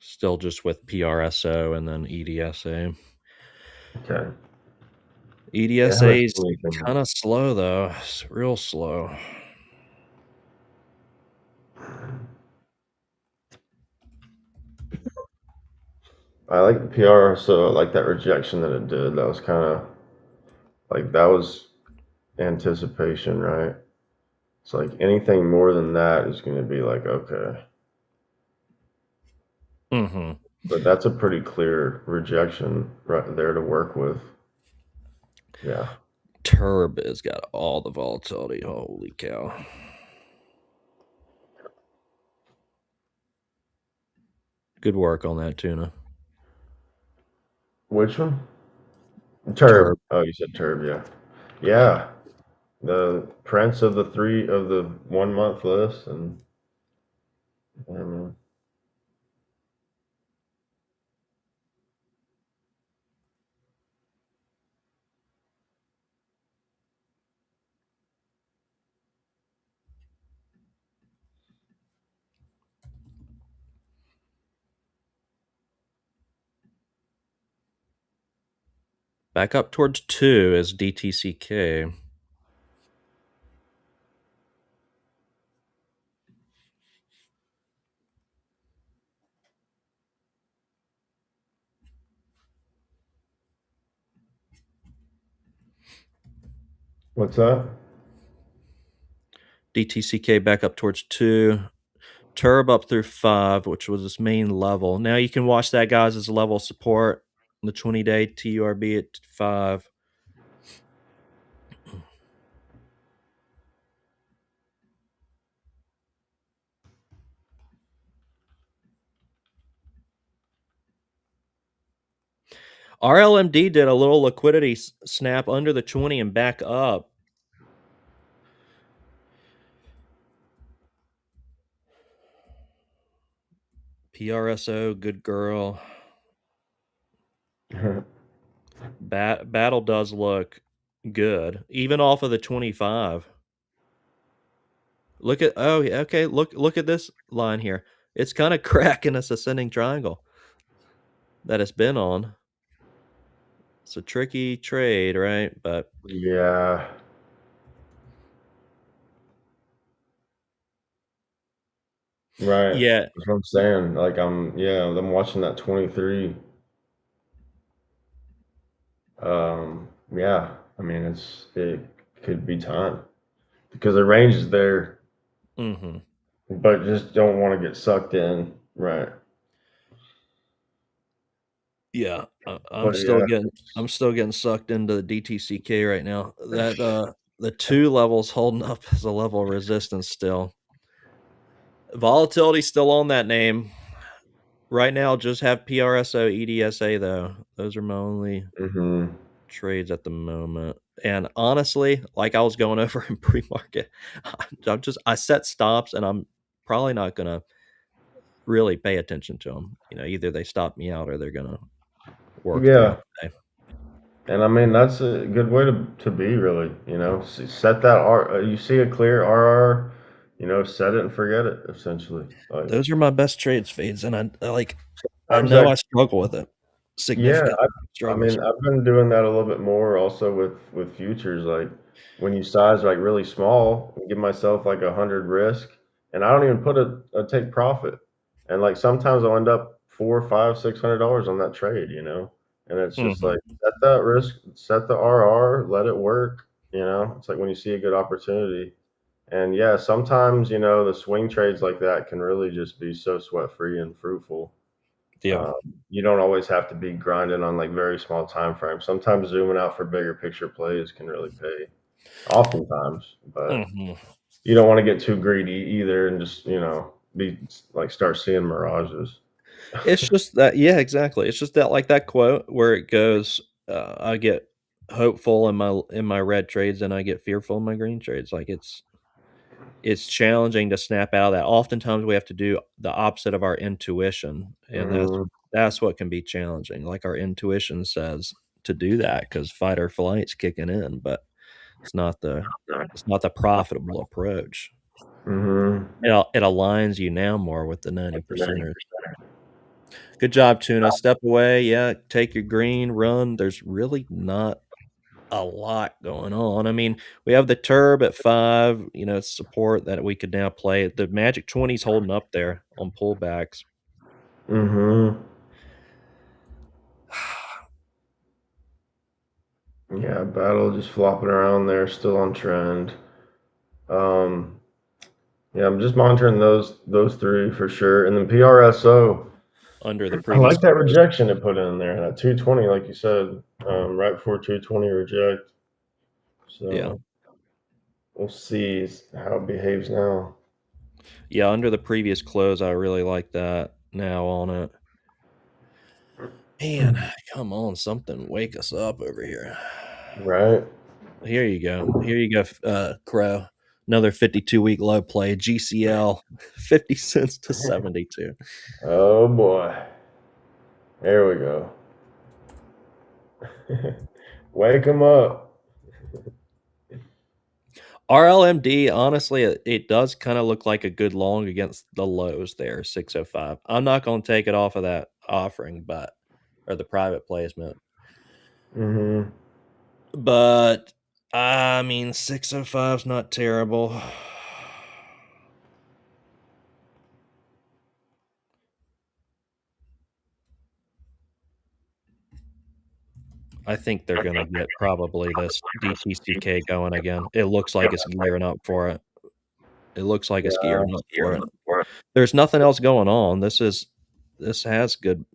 Still just with PRSO and then EDSA. Okay. Yeah, I haven't EDSA is seen anything. kind of slow though. It's real slow. I like the PR, so I like that rejection that it did. That was kind of like that was anticipation, right? It's like anything more than that is going to be like okay, Mm-hmm. but that's a pretty clear rejection right there to work with. Yeah. Turb has got all the volatility. Holy cow. Good work on that tuna. Which one? Turb. Turb. Oh, you said Turb. Yeah. Yeah. The prince of the 1 month list, and um, Back up towards 2 is DTCK. what's that? DTCK back up towards 2. Turb up through 5, which was its main level. Now you can watch that, guys, as a level of support. The 20-day TURB at 5. RLMD did a little liquidity snap under the 20 and back up. PRSO, good girl. Battle does look good, even off of the 25. Look at okay. Look at this line here. It's kind of cracking this ascending triangle that it's been on. It's a tricky trade, right? But Yeah. Right. yeah, That's what I'm saying. Like I'm watching that 23. Yeah. I mean, it could be time because the range is there, mm-hmm. but just don't want to get sucked in. Right. Yeah. I'm But still yeah, getting sucked into the DTCK right now. That the 2 levels holding up as a level of resistance still. Volatility still on that name. Right now, just have PRSO, EDSA though. Those are my only hmm trades at the moment. And honestly, like I was going over in pre-market, I set stops and I'm probably not gonna really pay attention to them. Either they stop me out or they're gonna work throughout yeah. the day. And I mean, that's a good way to be, really. Set that R. You see a clear RR, set it and forget it. Essentially, like Those are my best trades fades, and I sometimes know that. I struggle with it. Yeah, Significant I struggles. mean, I've been doing that a little bit more also with futures. Like when you size like really small, I give myself like 100 risk, and I don't even put a take profit. And like sometimes I'll end up four, five, $600 on that trade, And it's just Mhm. like set that risk, set the RR, let it work. It's like when you see a good opportunity. And yeah, sometimes the swing trades like that can really just be so sweat free and fruitful. Yeah. Um, you don't always have to be grinding on like very small time frames. Sometimes zooming out for bigger picture plays can really pay. Oftentimes, but Mhm. you don't want to get too greedy either and just be like start seeing mirages. It's just that, yeah, exactly. It's just that, like that quote where it goes, I get hopeful in my red trades and I get fearful in my green trades. Like it's challenging to snap out of that. Oftentimes we have to do the opposite of our intuition, and that's hmm that's what can be challenging. Like our intuition says to do that because fight or flight's kicking in, but it's not the it's not the profitable approach. hmm It aligns you now more with the 90 percenters. Good job, Tuna. Step away. Yeah, take your green, run. There's really not a lot going on. I mean, we have the Turb at 5, support that we could now play. The Magic 20's holding up there on pullbacks. Mm-hmm. Yeah, battle just flopping around there, still on trend. Um, yeah, I'm just monitoring those three for sure, and then PRSO. Under the I previous like that close. rejection it put in there, that 220, like you said, right before 220 reject. Yeah. So we'll see how it behaves now. Yeah, under the previous close, I really like that now on it. Man, come on, something wake us up over here. Right? Here you go. Here you go, Crow. Another 52-week low play. GCL, 50 cents to 72. Oh boy. There we go. Wake them up. RLMD, honestly, it does kind of look like a good long against the lows there, 605. I'm not going to take it off of that offering, or the private placement. Mm-hmm. But, I mean, 605 is not terrible. I think they're going to get probably this DTCK going again. It looks like it's gearing up for it. It looks like it's gearing up for it. There's nothing else going on. This has good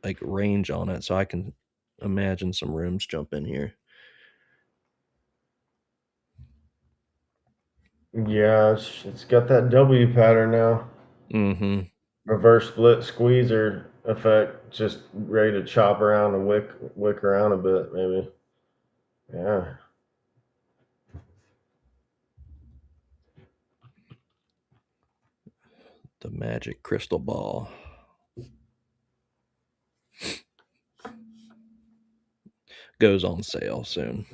like range on it, so I can imagine some rooms jump in here. Yeah, it's got that W pattern now. Mm-hmm. Reverse split squeezer effect, just ready to chop around and wick around a bit, maybe. Yeah. The magic crystal ball. Goes on sale soon.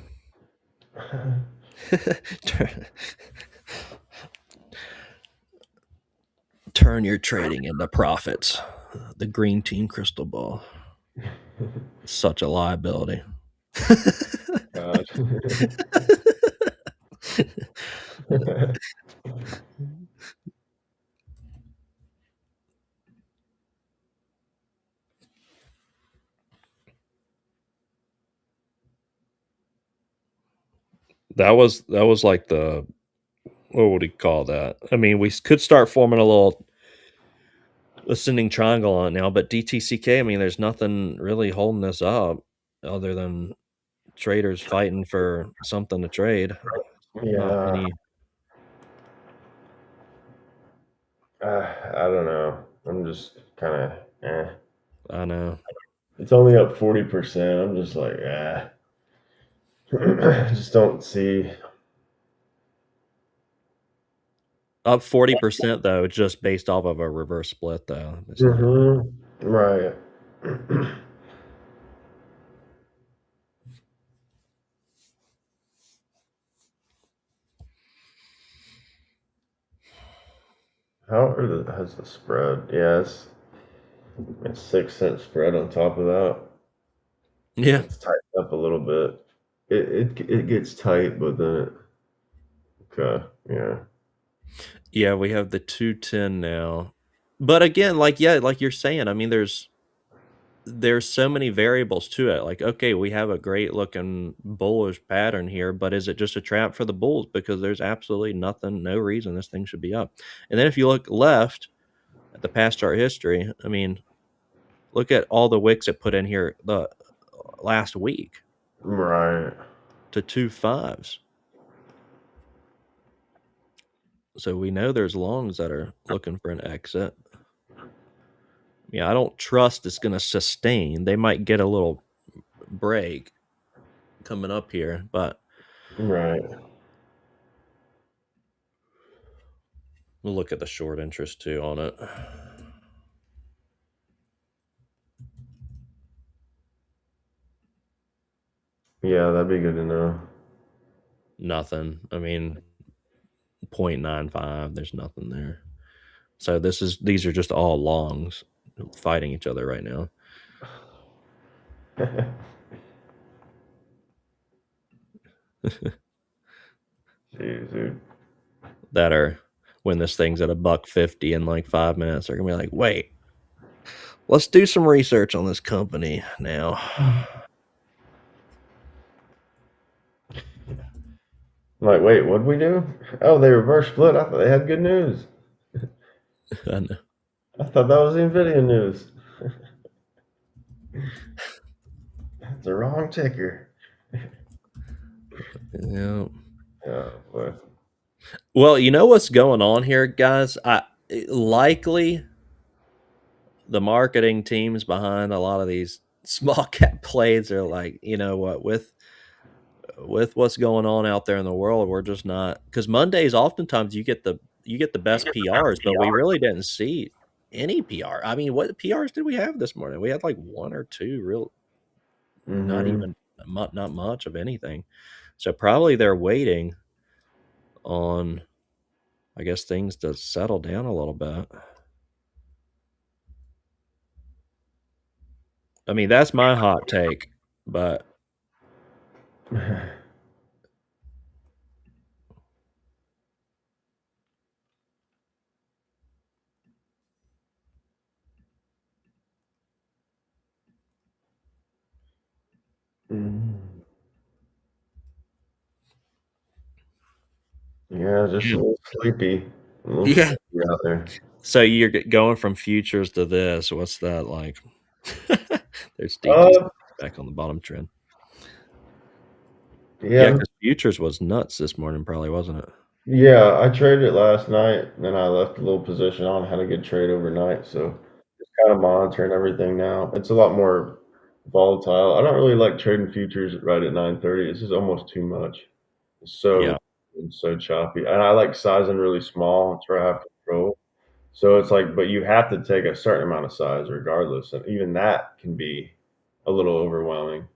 Turn your trading into profits. The green team crystal ball. Such a liability. God. That was like the, what would you call that? I mean, we could start forming a little ascending triangle on it now, but DTCK, I mean, there's nothing really holding this up other than traders fighting for something to trade. Not Yeah. any. I don't know. I'm just kind of I know. It's only up 40%. I'm just like, I just don't see. Up 40% though, just based off of a reverse split though. It's not. Right. Has the spread? Yeah, it's 6 cent spread on top of that. Yeah. It's tightened up a little bit. It gets tight, but then okay, yeah. Yeah, we have the 210 now. But again, like you're saying, I mean there's so many variables to it. Like, okay, we have a great looking bullish pattern here, but is it just a trap for the bulls? Because there's absolutely nothing, no reason this thing should be up. And then if you look left at the past chart history, I mean, look at all the wicks it put in here the last week Right. to 2.5s. So we know there's longs that are looking for an exit. Yeah, I don't trust it's going to sustain. They might get a little break coming up here, but Right. we'll look at the short interest too on it. Yeah, that'd be good to know. Nothing. I mean, 0.95. There's nothing there. So these are just all longs. fighting each other right now. Jeez, dude. That are when this thing's at $1.50 in like 5 minutes, they're gonna be like, wait, let's do some research on this company now. I'm like, wait, what'd we do? Oh, they reverse split. I thought they had good news. I know. I thought that was the Nvidia news. That's the wrong ticker. Yeah. Yeah, but Well, you know what's going on here, guys? Likely the marketing teams behind a lot of these small cap plays are like, you know what, with what's going on out there in the world, we're just not, because Mondays oftentimes you get the best PRs, but we really didn't see any PR. I mean, what PRs did we have this morning? We had like one or two real, not mm-hmm. even not much of anything. So probably they're waiting on, I guess, things to settle down a little bit. I mean, that's my hot take, but Mm. Yeah, just a little sleepy. A little yeah. sleepy out there. So you're going from futures to this. What's that like? There's DT Uh, back on the bottom trend. Yeah, yeah, because futures was nuts this morning, probably, wasn't it? yeah. I traded it last night, and then I left a little position on. Had a good trade overnight, so just kind of monitoring everything now. It's a lot more volatile. I don't really like trading futures right at 9:30. This is almost too much. Yeah, It's so choppy, and I like sizing really small. It's where I have control. So it's like, but you have to take a certain amount of size regardless, and even that can be a little overwhelming.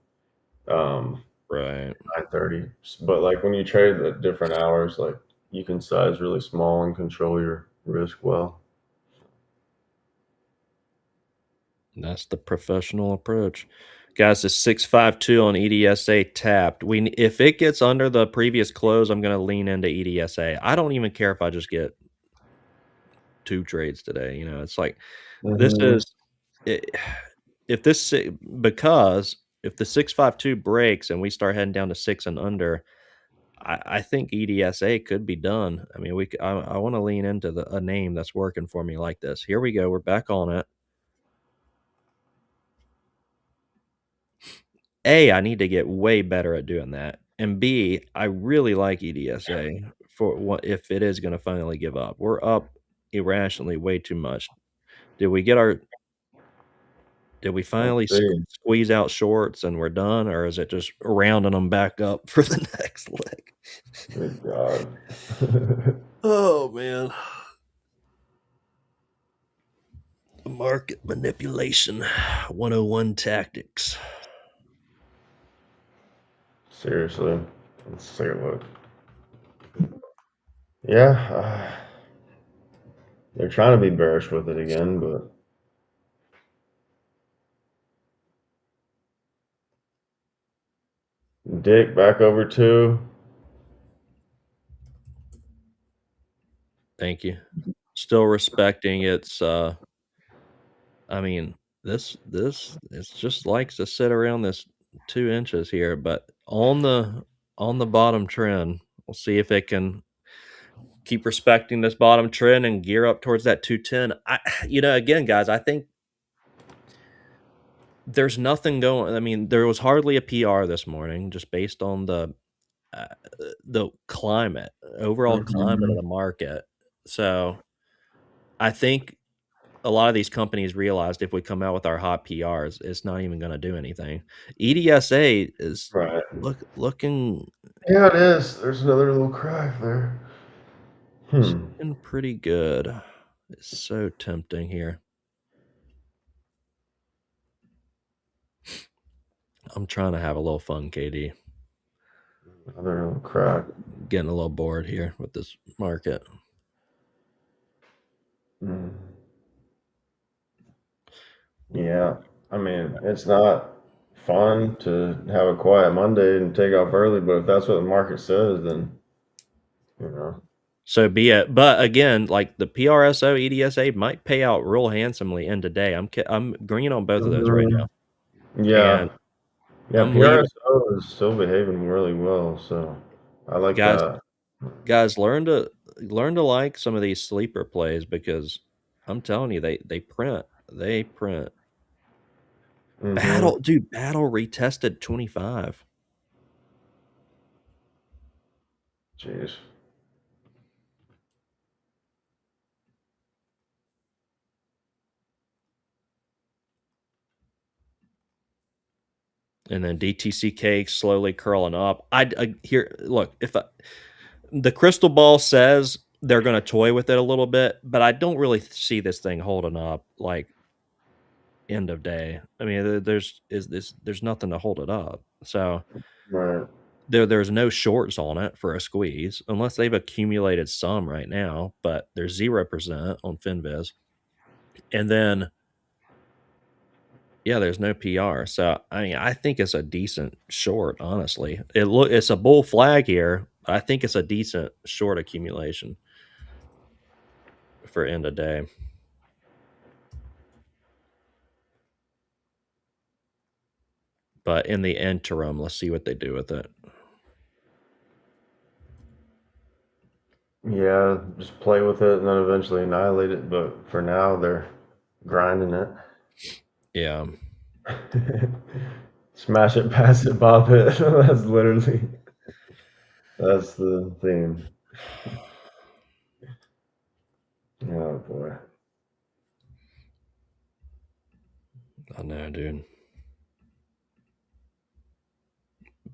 Um, right. 9:30. But like when you trade at different hours, like you can size really small and control your risk well. That's the professional approach. Guys, it's 652 on EDSA tapped. If it gets under the previous close, I'm going to lean into EDSA. I don't even care if I just get 2 trades today. You know, it's like this Hmm. is I if this si because if the 652 breaks and we start heading down to 6 and under, I think EDSA could be done. I mean, I wanna lean into a name that's working for me like this. Here we go, we're back on it. A, I need to get way better at doing that, and B, I really like EDSA for what if it is gonna finally give up. We're up irrationally way too much. Did we get our Did we Let's finally see. squeeze out shorts and we're done, or is it just rounding them back up for the next leg? Good God. Oh, man. Market manipulation 101 tactics. Seriously. Let's take a look. Yeah, they're trying to be bearish with it again, but Dick back over two. Thank you. Still respecting its I mean, this it's just likes to sit around this 2 inches here, but on the bottom trend, we'll see if it can keep respecting this bottom trend and gear up towards that 210. Again, guys, I think there's nothing going. I mean, there was hardly a PR this morning just based on uh, the climate, overall climate of Mhm. the market. So, I think a lot of these companies realized if we come out with our hot PRs, it's not even gonna do anything. EDSA is Right. looking Yeah, it is. There's another little crack there. it's Hmm. looking pretty good. It's so tempting here. I'm trying to have a little fun, KD. Another little crack. Getting a little bored here with this market. Hmm. Yeah. I mean, it's not fun to have a quiet Monday and take off early, but if that's what the market says, then, you know. So be it. But again, like the PRSO EDSA might pay out real handsomely in today. I'm greening on both of those right Mhm. now, and Yeah. Yeah, I'm leaving. PRSO is still behaving really well, so I like Guys, that. guys, learn to like some of these sleeper plays because I'm telling you, they print. Hmm. Battle, dude, Battle retested 25. Jeez. And then DTCK slowly curling up. I here look if the crystal ball says they're going to toy with it a little bit, but I don't really see this thing holding up like end of day. I mean, there's nothing to hold it up. So Right. there's no shorts on it for a squeeze unless they've accumulated some right now, but there's 0% on Finviz. And then yeah, there's no PR. So I mean, I think it's a decent short, honestly. It's a bull flag here. I think it's a decent short accumulation for end of day. But in the interim, let's see what they do with it. Yeah, just play with it and then eventually annihilate it, but for now they're grinding it. Yeah. Smash it, pass it, bop it. That's the theme. Oh boy. I know, dude.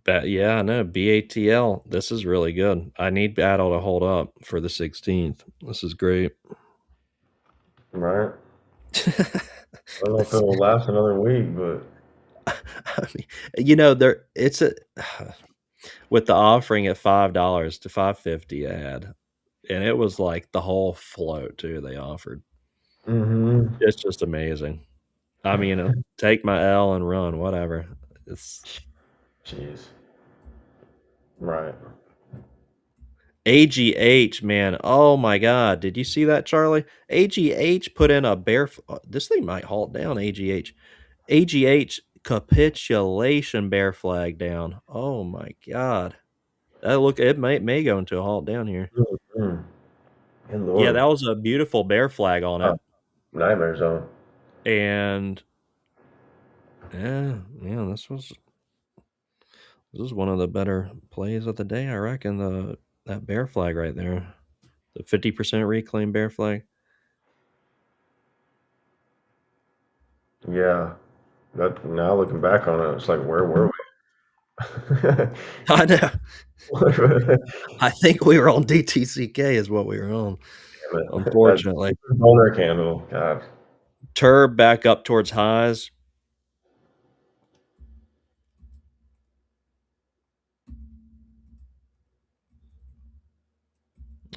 Yeah, I know. BATL. This is really good. I need Battle to hold up for the 16th. This is great. Right? I don't know if it This- will last another week, but I mean, there it's a with the offering at $5 to 550 ad, and it was like the whole float too. They offered. hmm. It's just amazing. I mean, take my L and run, whatever. It's Jeez. Right. AGH, man. Oh my God. Did you see that, Charlie? AGH put in a this thing might halt down AGH. AGH capitulation bear flag down. Oh my God. It may go into a halt down here. Mm. Good Yeah, that Lord. was a beautiful bear flag on Oh, it. nightmare zone. And yeah, yeah, this was one of the better plays of the day, I reckon. That bear flag right there. The 50% reclaim bear flag. Yeah. That now looking back on it, it's like where were we? I know. I think we were on DTCK is what we were on, That unfortunately. boner candle. God. Turb back up towards highs.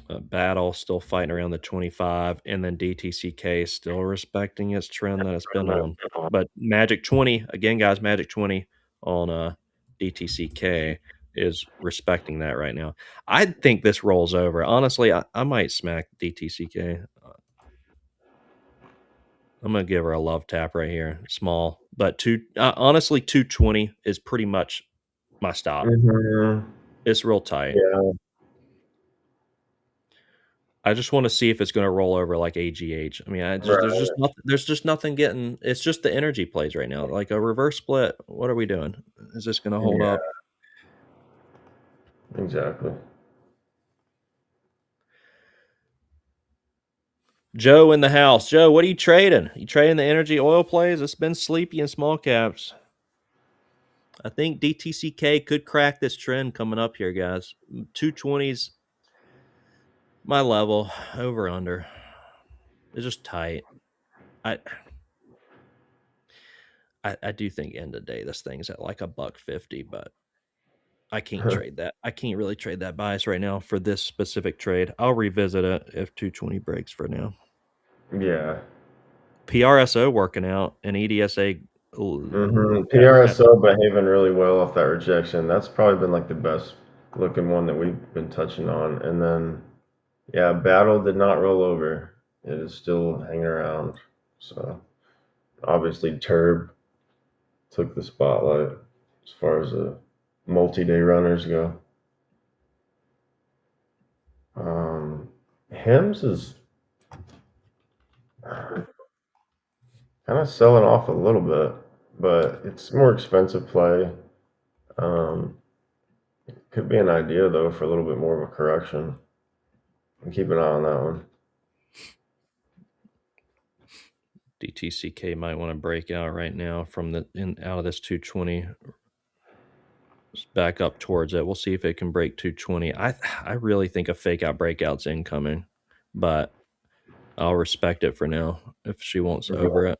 Battle still fighting around the 25, and then DTCK still respecting its trend that it's been on. But Magic 20, again, guys, Magic 20 on DTCK is respecting that right now. I think this rolls over. Honestly, I might smack DTCK. I'm gonna give her a love tap right here, small, but honestly, 220 is pretty much my stop. Mhm. It's real tight. Yeah. I just want to see if it's going to roll over like AGH. I mean, Right. there's just nothing getting. It's just the energy plays right now, like a reverse split. What are we doing? Is this going to hold Yeah. up? Exactly. Joe in the house. Joe, what are you trading? You trading the energy oil plays? It's been sleepy in small caps. I think DTCK could crack this trend coming up here, guys. 220s, my level, over under. It's just tight. I I do think end of day this thing's at like a buck 50, but I can't trade that. I can't really trade that bias right now for this specific trade. I'll revisit it if 220 breaks for now. Yeah. PRSO working out and EDSA. PRSO behaving really well off that rejection. That's probably been like the best looking one that we've been touching on. And then, yeah, Battle did not roll over. It is still hanging around. So obviously, Turb took the spotlight as far as the multi-day runners go. HIMS is kind of selling off a little bit, but it's more expensive play. Could be an idea though for a little bit more of a correction. And keep an eye on that one. DTCK might want to break out right now from out of this 220 back up towards it. We'll see if it can break 220. I really think a fake out breakout's incoming, but I'll respect it for now if she wants over it.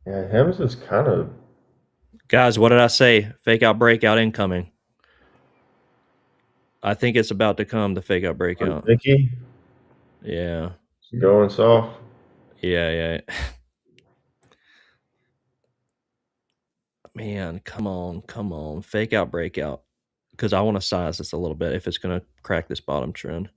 Yeah, HIMS is kind of. Guys, what did I say? Fake out breakout incoming. I think it's about to come, the fake out breakout. Vicky? Yeah. Going soft? Yeah. Man, come on. Fake out breakout. Because I want to size this a little bit if it's going to crack this bottom trend.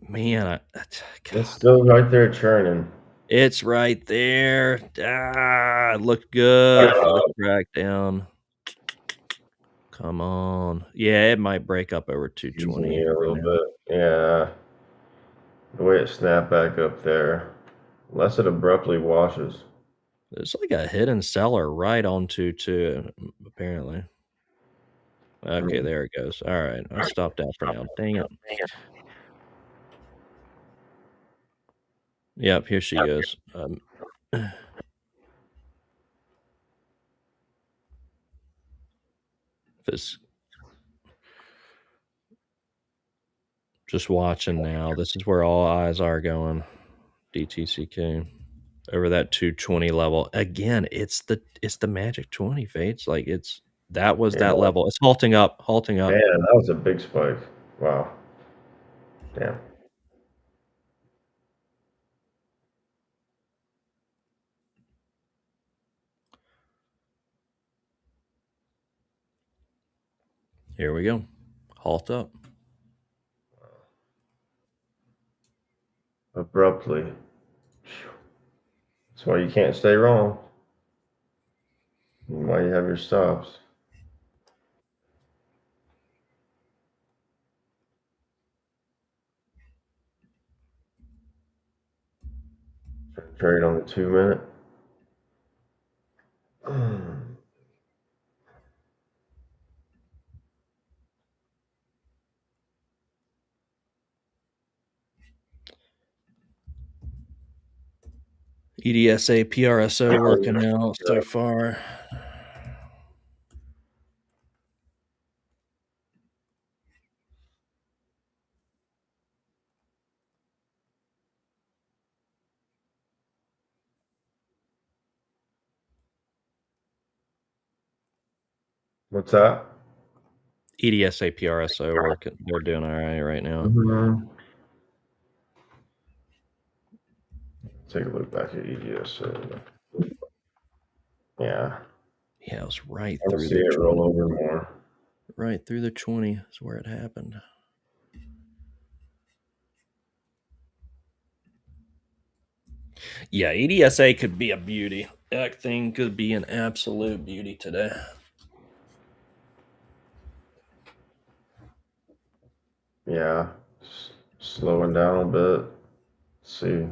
Man, it's still right there churning. It's right there. It looked good for the crack down. Come on. Yeah, it might break up over 220 a little bit. Yeah. The way it snapped back up there. Unless it abruptly washes. There's like a hidden seller right on 2-2, apparently. Okay, there it goes. All right. I stopped out for now. Dang it. Yep, here she goes. This just watching now. This is where all eyes are going. DTCK over that 220 level. Again, it's the magic 20 Fates. Like that was that level. It's halting up. Man, that was a big spike. Wow. Damn. Here we go. Halt up. Abruptly. That's why you can't stay wrong. Why you have your stops. Trade on the 2 minute. EDSA, PRSO working out so far. What's that? EDSA, PRSO working. They're doing all right now. Take a look back at EDSA. Yeah. Yeah, it was right I through see the it 20. roll over more. Right through the 20 is where it happened. Yeah, EDSA could be a beauty. That thing could be an absolute beauty today. Yeah. Slowing down a bit. Let's see.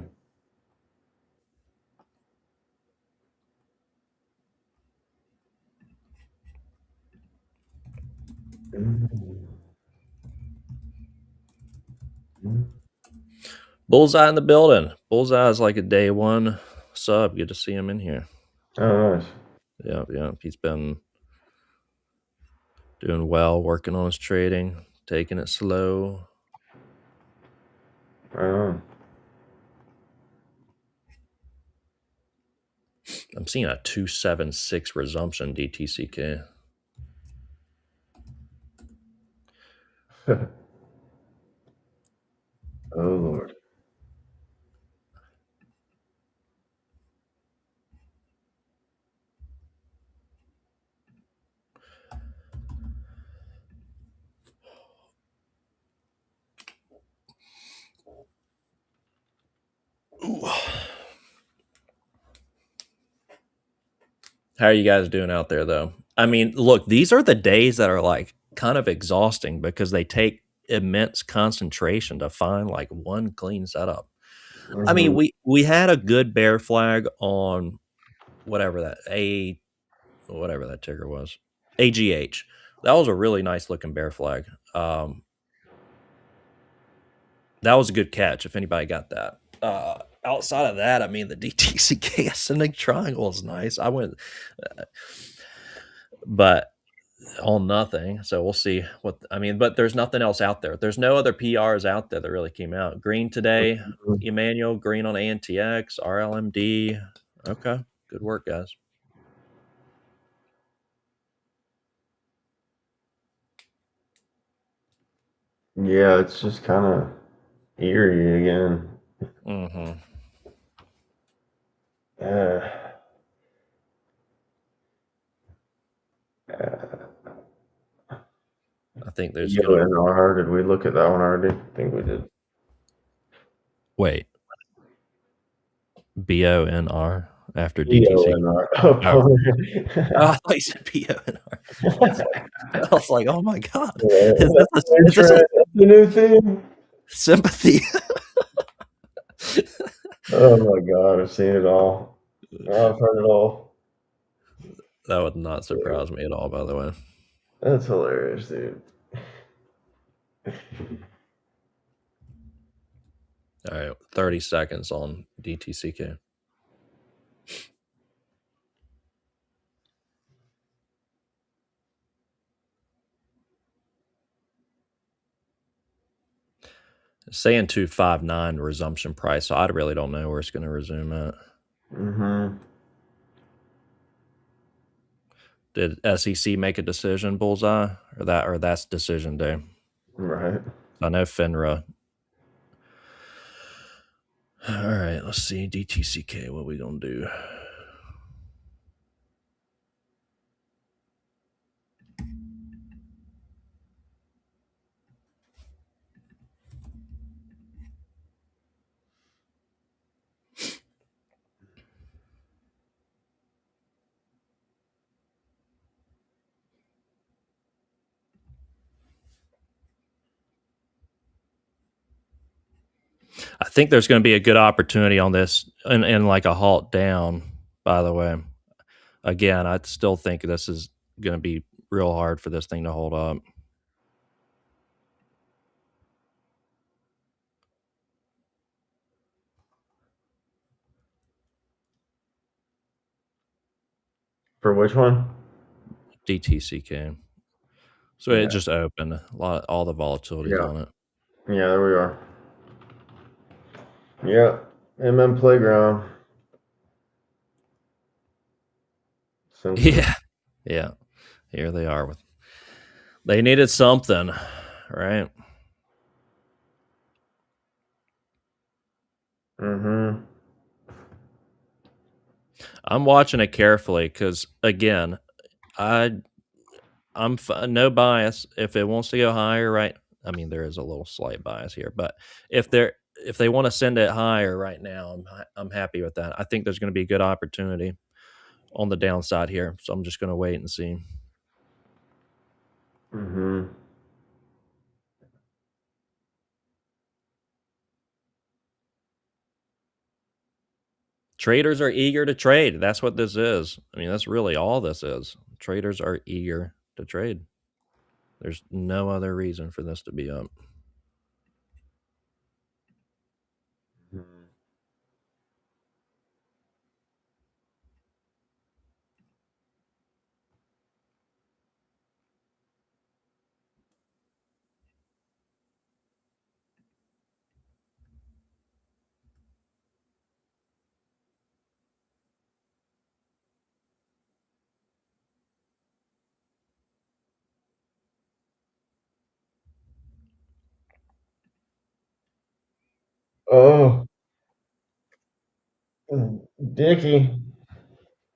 Bullseye in the building. Bullseye is like a day one sub. Good to see him in here. Oh, nice. Yeah. He's been doing well, working on his trading, taking it slow. Right on. I'm seeing a 276 resumption DTCK. Oh Lord. Ooh. How are you guys doing out there, though? I mean, look, these are the days that are like kind of exhausting because they take immense concentration to find like one clean setup. I mean, Mhm. we had a good bear flag on whatever that ticker was, AGH. That was a really nice looking bear flag. That was a good catch if anybody got that. Outside of that, I mean, the DTCK ascending triangle is nice. I went, but on nothing. So we'll see what I mean. But there's nothing else out there. There's no other PRs out there that really came out. Green today, Mhm. Emmanuel. Green on ANTX, RLMD. Okay, good work, guys. Yeah, it's just kind of eerie again. Mm-hmm. Uh, I think there's gonna EONR, did we look at that one already? I think we did. wait. BONR after DTC. EONR. Oh, Oh, I thought you said BONR. I was like, oh my god, yeah, is that's this a the new thing. sympathy? Oh my God, I've seen it all. I've heard it all. That would not surprise me at all, by the way. That's hilarious, dude. All right, 30 seconds on DTCK. It's saying 259 resumption price, so I really don't know where it's going to resume at. Mm-hmm. Did SEC make a decision, Bullseye, or that's decision day? Right. I know FINRA. All right, let's see DTCK. What we gonna do? I think there's going to be a good opportunity on this and like a halt down, by the way. Again, I still think this is going to be real hard for this thing to hold up. For which one? DTCK. So Yeah. it just opened. All the volatility's Yeah. on it. Yeah, there we are. Yeah. MM Playground. Simpson. Yeah. Here they are with. They needed something, right? Mm-hmm. I'm watching it carefully because again, I'm no bias. If it wants to go higher, right? I mean, there is a little slight bias here, but if they want to send it higher right now, I'm happy with that. I think there's going to be a good opportunity on the downside here, so I'm just going to wait and see. Mm-hmm. Traders are eager to trade. That's what this is. I mean, that's really all this is. Traders are eager to trade. There's no other reason for this to be up. Oh, Dickie.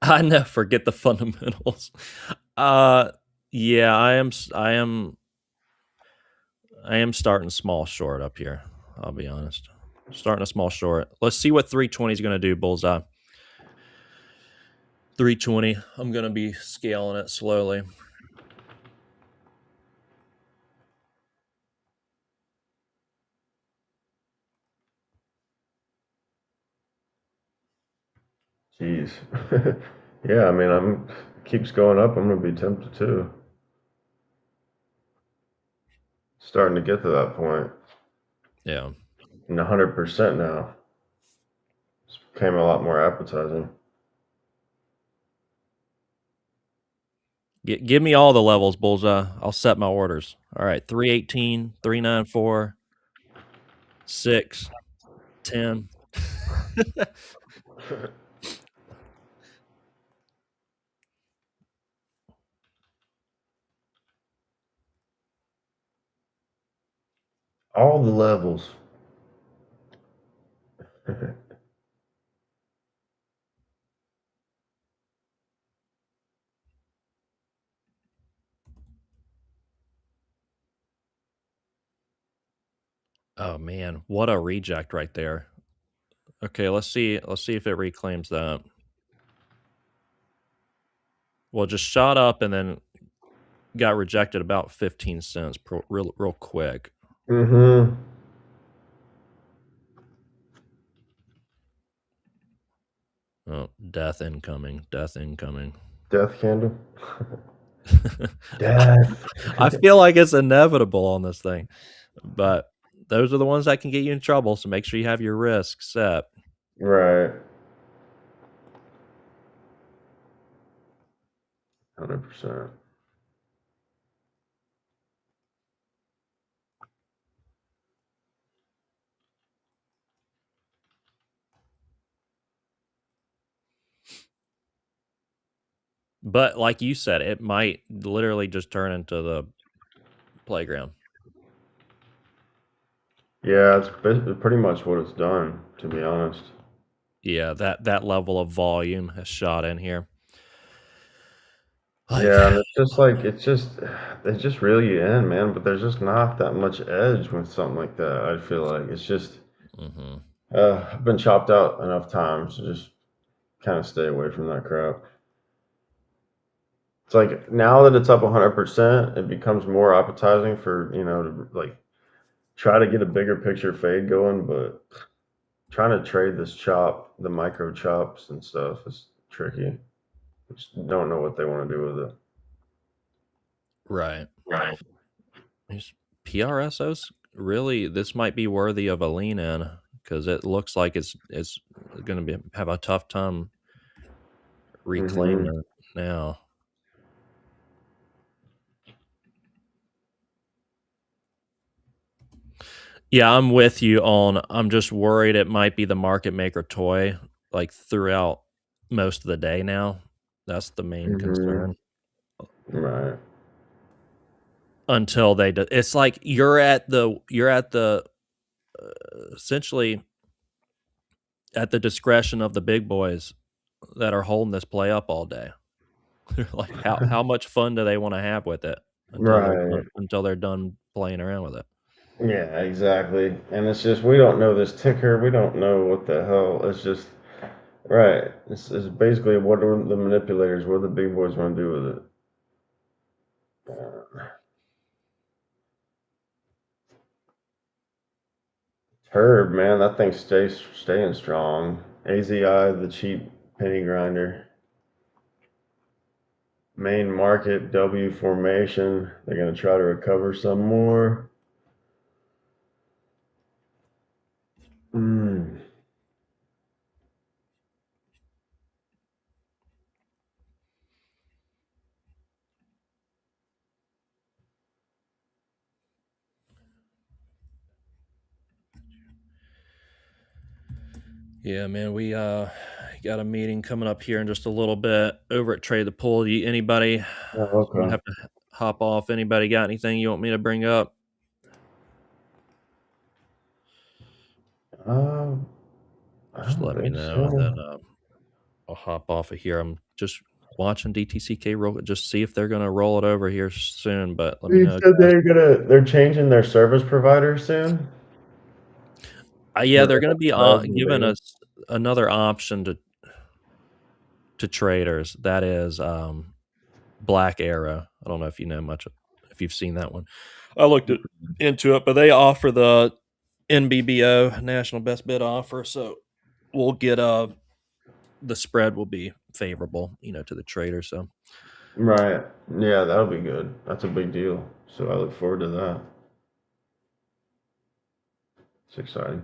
I never forget the fundamentals. Yeah, I am starting small short up here. I'll be honest. Starting a small short. Let's see what 320 is going to do, bullseye. 320. I'm going to be scaling it slowly. Jeez. Yeah, I mean, keeps going up. I'm gonna be tempted too. Starting to get to that point. Yeah. And 100% now. It's became a lot more appetizing. Give me all the levels, bullseye. I'll set my orders. All right, 318, 394, 6, 10. All the levels. Oh man, what a reject right there. Okay, let's see if it reclaims that. Well, just shot up and then got rejected about 15 cents real quick. Mm-hmm. Oh, death incoming. Death incoming. Death candle. Death. I feel like it's inevitable on this thing, but those are the ones that can get you in trouble. So make sure you have your risk set. Right. 100%. But like you said, it might literally just turn into the playground. Yeah, it's pretty much what it's done, to be honest. Yeah, that level of volume has shot in here. Like, Yeah, and it's just really you in, man. But there's just not that much edge with something like that. I feel like it's just mhm. I've been chopped out enough times to just kind of stay away from that crap. It's like now that it's up 100%, it becomes more appetizing for to like try to get a bigger picture fade going, but trying to trade this chop, the micro chops and stuff is tricky. Just don't know what they want to do with it. Right. Right. These PRSOs really, this might be worthy of a lean in because it looks like it's going to have a tough time Mm-hmm. reclaiming it now. Yeah, I'm with you on. I'm just worried it might be the market maker toy like throughout most of the day now. That's the main Mm-hmm. concern. Right. Until they do, it's like you're at the essentially at the discretion of the big boys that are holding this play up all day. They're like, how much fun do they want to have with it Right. until they're done playing around with it? Yeah, exactly. And it's just we don't know this ticker. We don't know what the hell. It's just right. It's basically what are the manipulators, what do the big boys want to do with it. Herb, man, that thing stays staying strong. AZI, the cheap penny grinder. Main market W formation. They're gonna try to recover some more. Mm. Yeah, man, we got a meeting coming up here in just a little bit over at Trade the Pool. Anybody? Oh, I'm gonna okay. have to hop off. Anybody got anything you want me to bring up? I Just don't let me think know, and then so. I'll hop off of here. I'm just watching DTCK roll, just see if they're gonna roll it over here soon. But let me They know, said guys. they're changing their service provider soon. Yeah, Or they're gonna be giving maybe. us another option to traders. That is Black Arrow. I don't know if you know much, if you've seen that one. I looked into it, but they offer the NBBO National Best Bid offer, so we'll get the spread will be favorable, to the trader. So Right. Yeah, that'll be good. That's a big deal. So I look forward to that. It's exciting.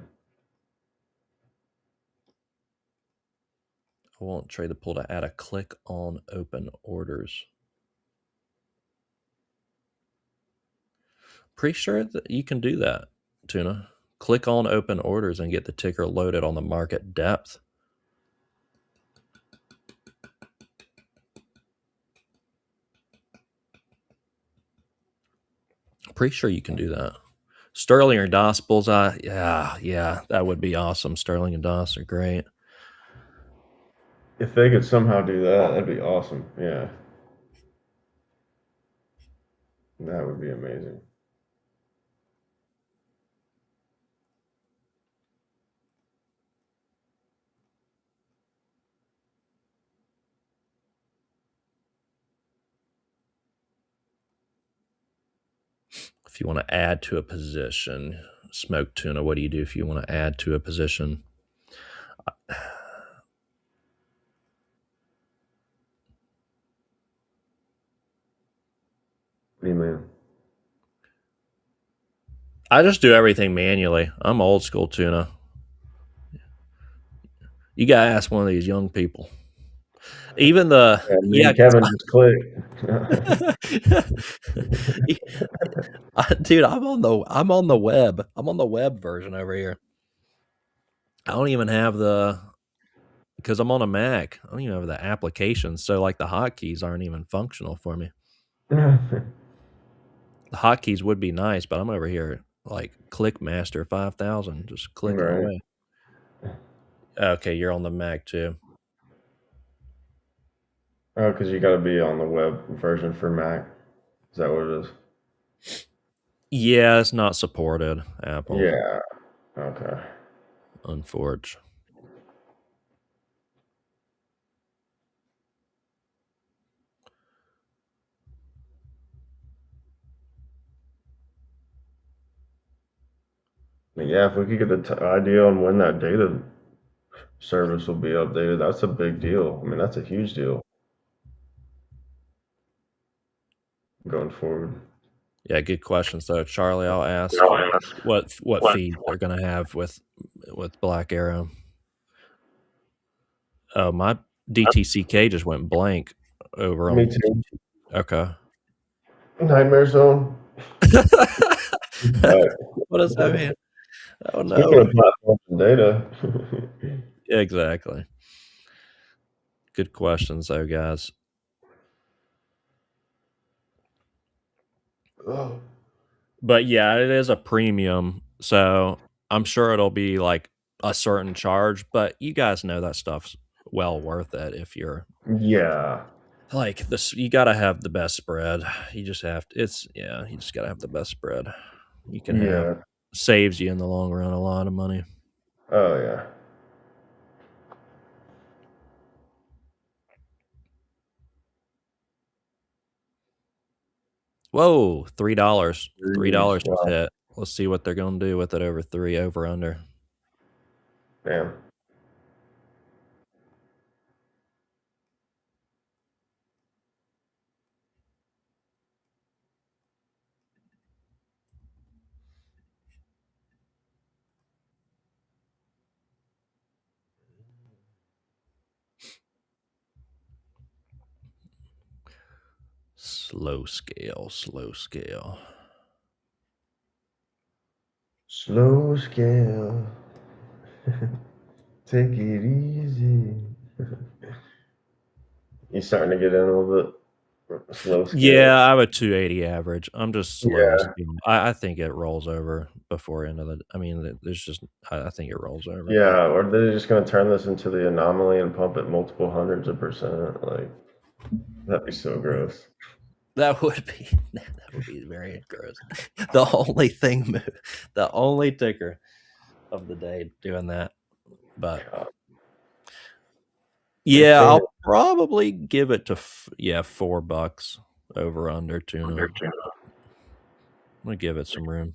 I won't trade the pull to add a click on open orders. Pretty sure that you can do that, Tuna. Click on open orders and get the ticker loaded on the market depth. Pretty sure you can do that. Sterling or DOS bullseye. Yeah, that would be awesome. Sterling and DOS are great. If they could somehow do that, that'd be awesome. Yeah. That would be amazing. If you want to add to a position, smoked tuna, what do you do if you want to add to a position? What do you mean? I just do everything manually. I'm old school tuna. You gotta ask one of these young people. Even the Yeah, me yeah, and Kevin just clicked. dude, I'm on the web. I'm on the web version over here. I don't even have because I'm on a Mac. I don't even have the application, so like the hotkeys aren't even functional for me. The hotkeys would be nice, but I'm over here like ClickMaster 5000, just clicking Right. away. Okay, you're on the Mac too. Oh, because you got to be on the web version for Mac. Is that what it is? Yeah, it's not supported, Apple, Yeah. Okay. unfortunately. But yeah, if we could get an idea on when that data service will be updated, that's a big deal. I mean, that's a huge deal going forward. Yeah, good question. So Charlie, I'll ask what feed they're gonna have with Black Arrow. Oh, my DTCK just went blank over Me on too. Okay. Nightmare Zone. But What does that mean? Oh speaking no. of platforms and data, Exactly. Good questions though, guys. oh, But yeah, it is a premium, so I'm sure it'll be like a certain charge, but you guys know that stuff's well worth it if you're yeah, like this. You got to have the best spread. You just have to, you just got to have the best spread. You can have yeah, saves you in the long run a lot of money. oh yeah. Whoa, $3. Jeez, $3 just wow, hit. Let's see what they're going to do with it over 3 over under. damn. Slow scale, slow scale. Slow scale, take it easy. You starting to get in a little bit? Slow scale. Yeah, I have a 280 average. I'm just slow. Yeah. I think it rolls over before end of the. I mean, there's just. I think it rolls over. Yeah, or they're just gonna turn this into the anomaly and pump it multiple hundreds of percent. Like that'd be so gross. That would be very gross. The only ticker of the day doing that. But yeah, I'll probably give it to $4 over under tuna. I'm gonna give it some room.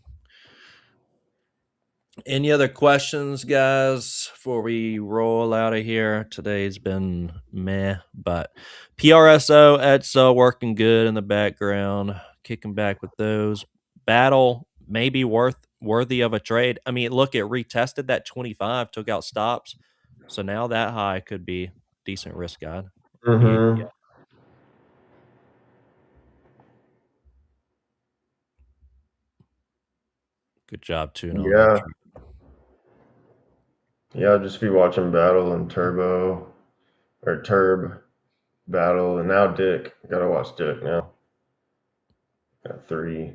Any other questions, guys, before we roll out of here? Today's been meh, but PRSO, ETSO working good in the background, kicking back with those. BATL maybe worthy of a trade. I mean, look, it retested that 25, took out stops. So now that high could be decent risk guide. Mm-hmm. Yeah. Good job, Tuna. Yeah. Yeah, I'll just be watching Battle and Turbo or Turb Battle, and now Dick. Gotta watch Dick now. Got 3.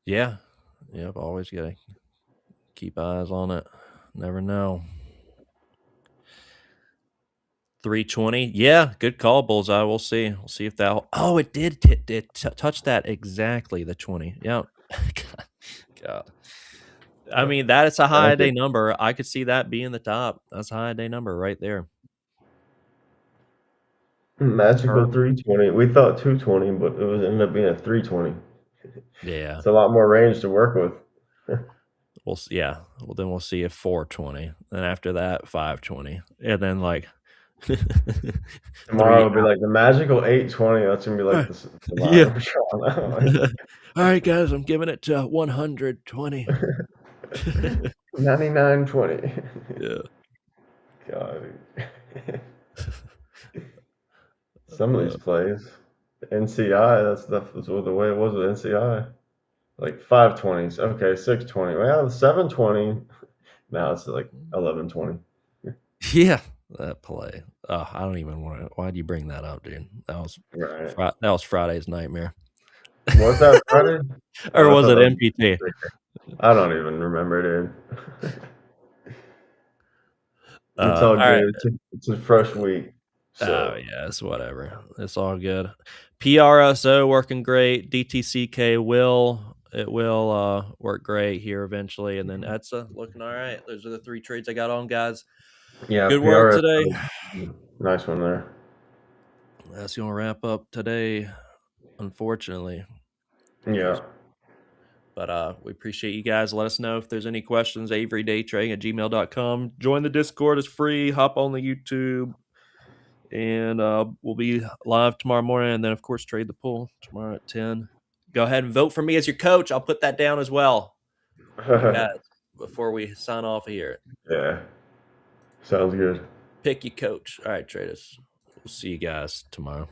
Yeah. Yep. Always gotta keep eyes on it. Never know. 320. Yeah, good call, Bullseye. We'll see. We'll see if that. Oh, it did touch that exactly, the 20. Yep. God. I mean, that is a high day number. I could see that being the top. That's a high day number right there. Magical 320. We thought 220, but it was ended up being a 320. Yeah. It's a lot more range to work with. Well, yeah. Well, then we'll see if 420. And after that, 520. And then like Tomorrow will be like the magical 820. That's gonna be like the line yeah. we're drawing out. All right, guys, I'm giving it to 120. 99.20. Yeah. God. Some of these plays. NCI, that's the way it was with NCI. Like 520s. Okay, 620. Well, 720. Now it's like 1120. Yeah, that play. Oh, I don't even want to. Why'd you bring that up, dude? That was Right. that was Friday's nightmare. Was that Friday? Or Oh, was it MPT? I don't even remember, dude. It's all All right. good. It's a fresh week. So. Oh yeah, it's whatever. It's all good. PRSO working great. DTCK will work great here eventually, and then ETSA looking all right. Those are the 3 trades I got on, guys. Yeah, good work today. Nice one there. That's gonna wrap up today, unfortunately. Yeah. But we appreciate you guys. Let us know if there's any questions. AveryDayTrading@gmail.com. Join the Discord. It's free. Hop on the YouTube. And we'll be live tomorrow morning. And then, of course, trade the pool tomorrow at 10. Go ahead and vote for me as your coach. I'll put that down as well. Guys, before we sign off here. Yeah. Sounds good. Pick your coach. All right, traders. We'll see you guys tomorrow.